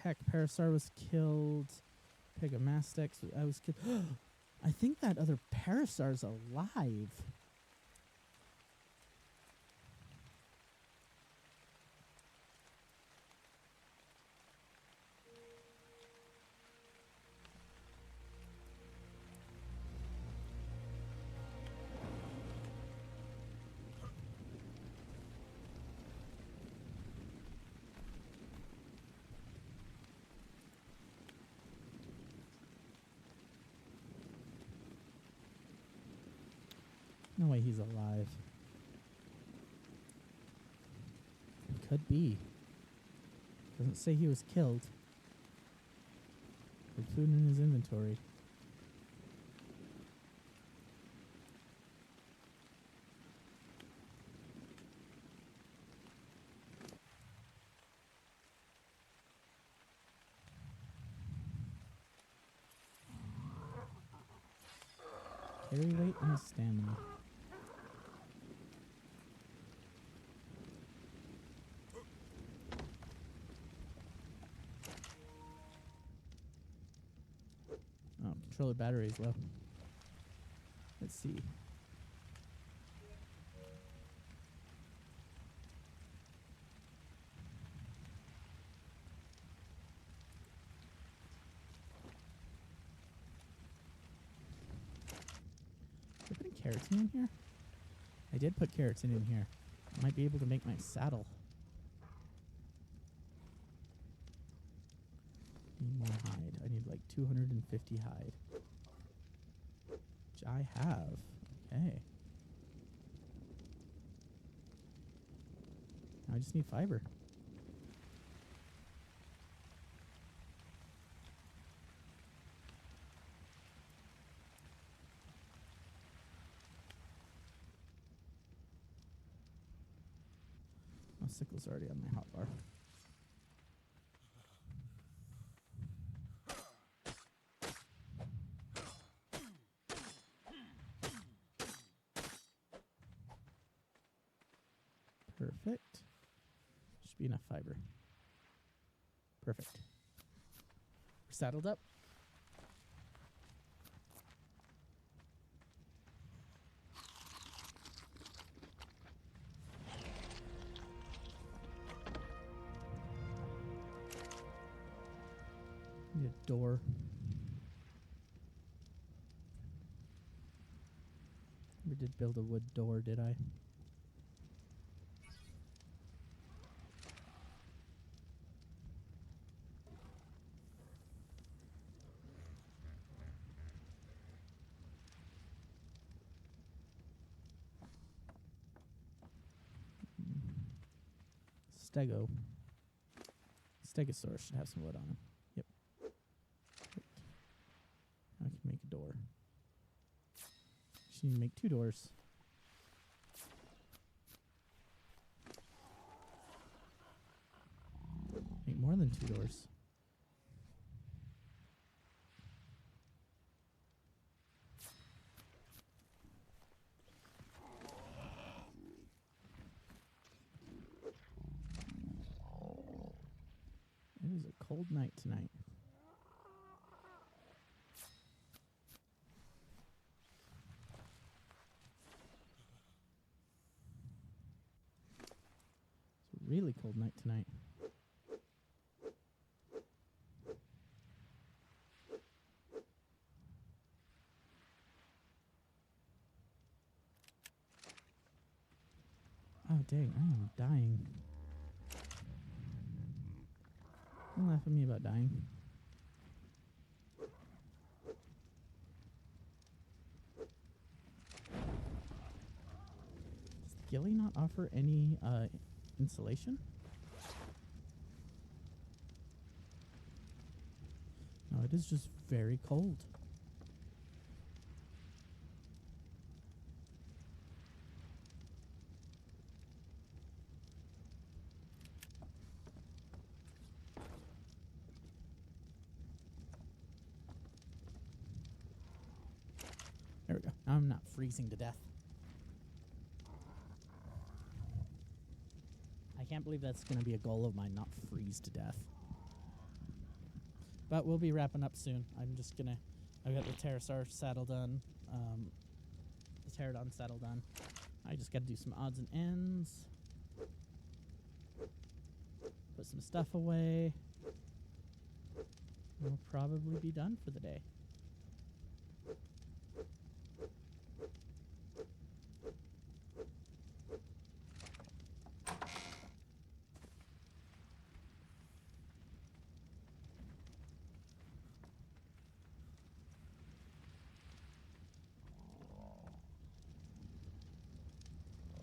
Tech Parasar was killed. Pegamastex I was killed. I think that other Parasar's alive. No way he's alive. It could be. Doesn't say he was killed. There's food in his inventory. Carry weight and stamina. Oh, controller battery is low. Let's see. Did I put keratin in here? I did put keratin in here. I might be able to make my saddle. Need more hide. I need like 250 hide. Which I have. Okay. Now I just need fiber. Oh, sickle's already on my hotbar. Perfect. Should be enough fiber. Perfect. We're saddled up. Need a door. We did build a wood door, did I? Stego. Stegosaurus should have some wood on him. Yep. Great. Now I can make a door. Just need to make 2 doors. Make more than 2 doors. It is a cold night tonight. It's a really cold night tonight. Oh dang, I am dying. Don't laugh at me about dying. Does the Gilly not offer any insulation? No, it is just very cold. There we go. Now I'm not freezing to death. I can't believe that's going to be a goal of mine, not freeze to death. But we'll be wrapping up soon. I'm just going to... I've got the Pterosaur saddle done. The Pterodon saddle done. I just got to do some odds and ends. Put some stuff away. We'll probably be done for the day.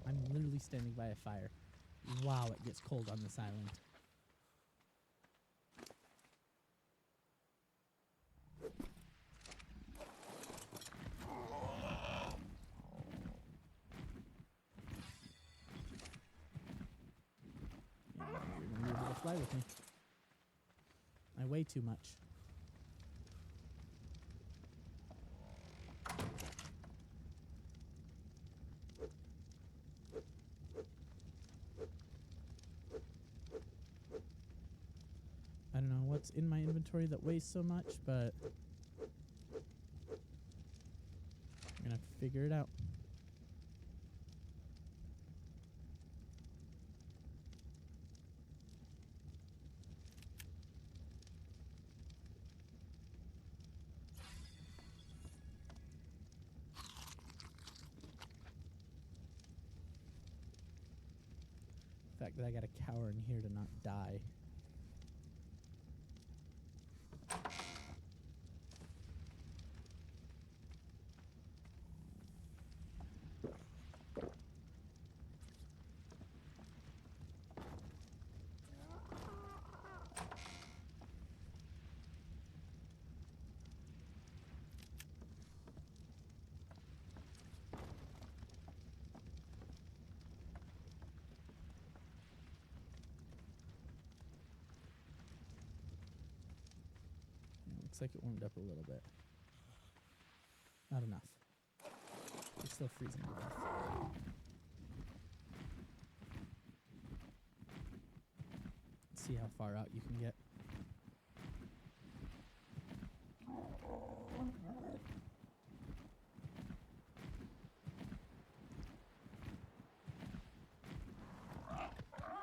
I'm literally standing by a fire. Wow, it gets cold on this island. Yeah, you're gonna be able to fly with me. I weigh too much. I don't know what's in my inventory that weighs so much, but I'm gonna have to figure it out. The fact that I gotta cower in here to not die. Looks like it warmed up a little bit. Not enough. It's still freezing to death. Let's see how far out you can get.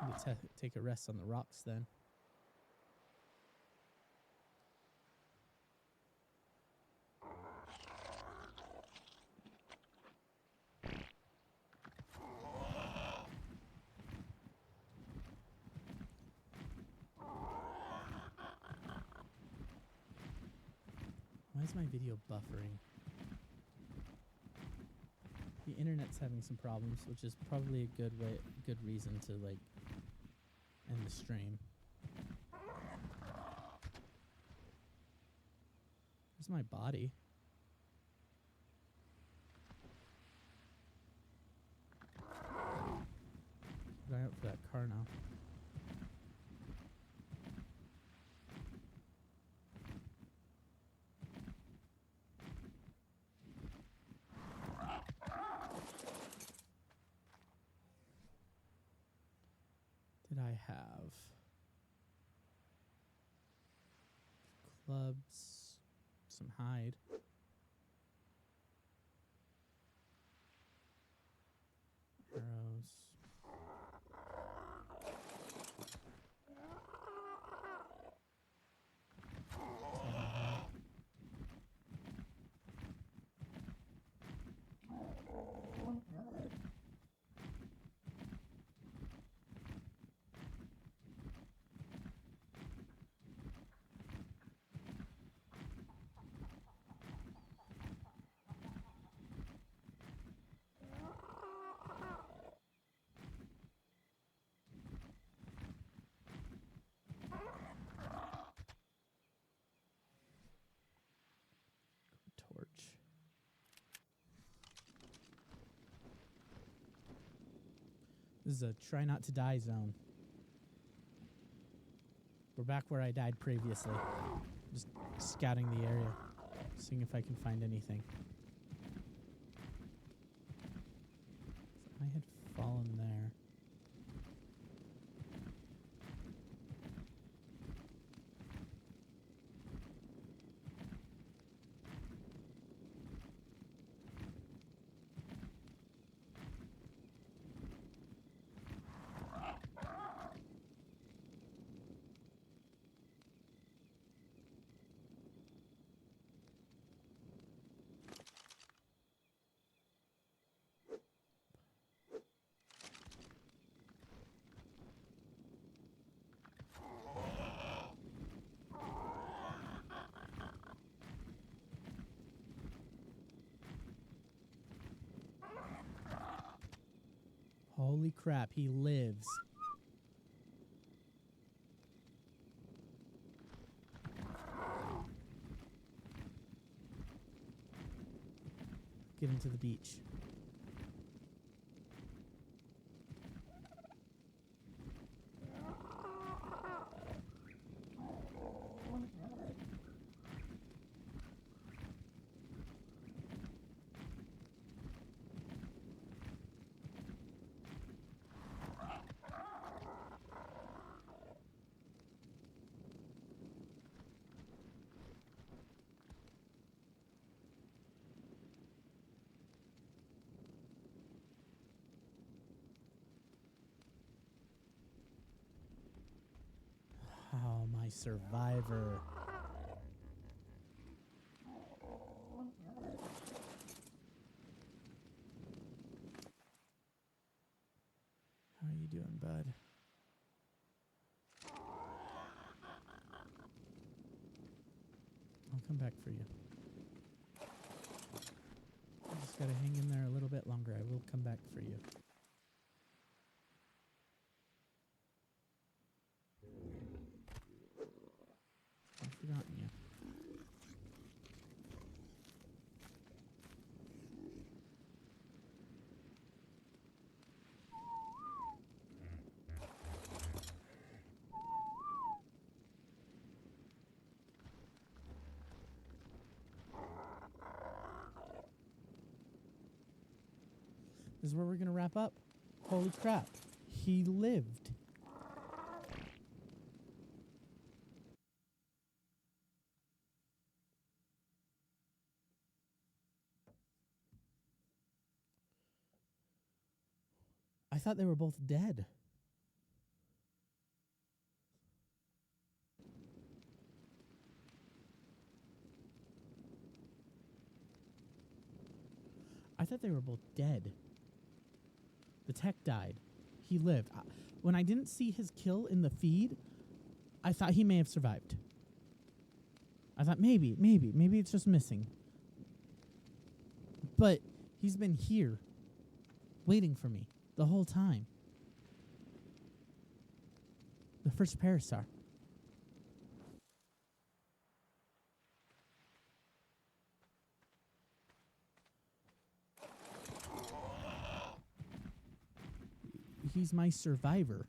Let's take a rest on the rocks then. is my video buffering? The internet's having some problems, which is probably a good reason to like end the stream. Where's my body? Going out for that car now. Did I have clubs, some hide? Arrows. Torch. This is a try not to die zone. We're back where I died previously. Just scouting the area, seeing if I can find anything. So I had fallen there. Holy crap, he lives. Get into the beach. Oh, my survivor. How are you doing, bud? I'll come back for you. I just gotta hang in there a little bit longer. I will come back for you. I've forgotten you. This is where we're gonna wrap up. Holy crap. He lived. I thought they were both dead. I thought they were both dead. The tech died. He lived. When I didn't see his kill in the feed, I thought he may have survived. I thought maybe it's just missing. But he's been here, waiting for me the whole time. The first Parastar. He's my survivor.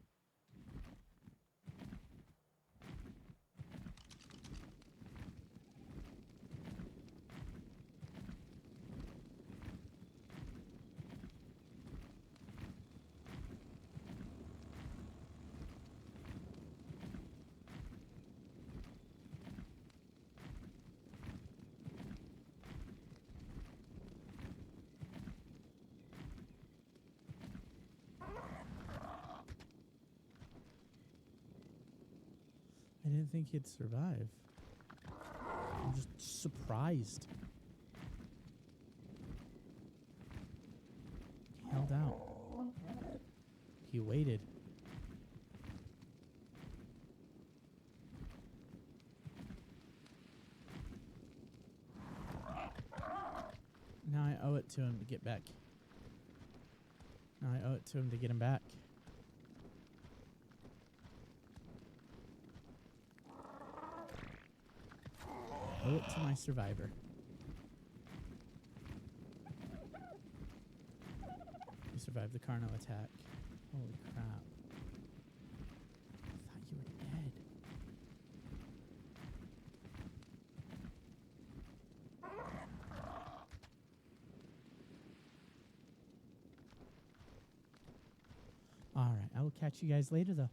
I didn't think he'd survive. I'm just surprised. He held out. He waited. Now I owe it to him to get back. Now I owe it to him to get him back. Owe it to my survivor. You survived the Carno attack. Holy crap. I thought you were dead. Alright, I will catch you guys later though.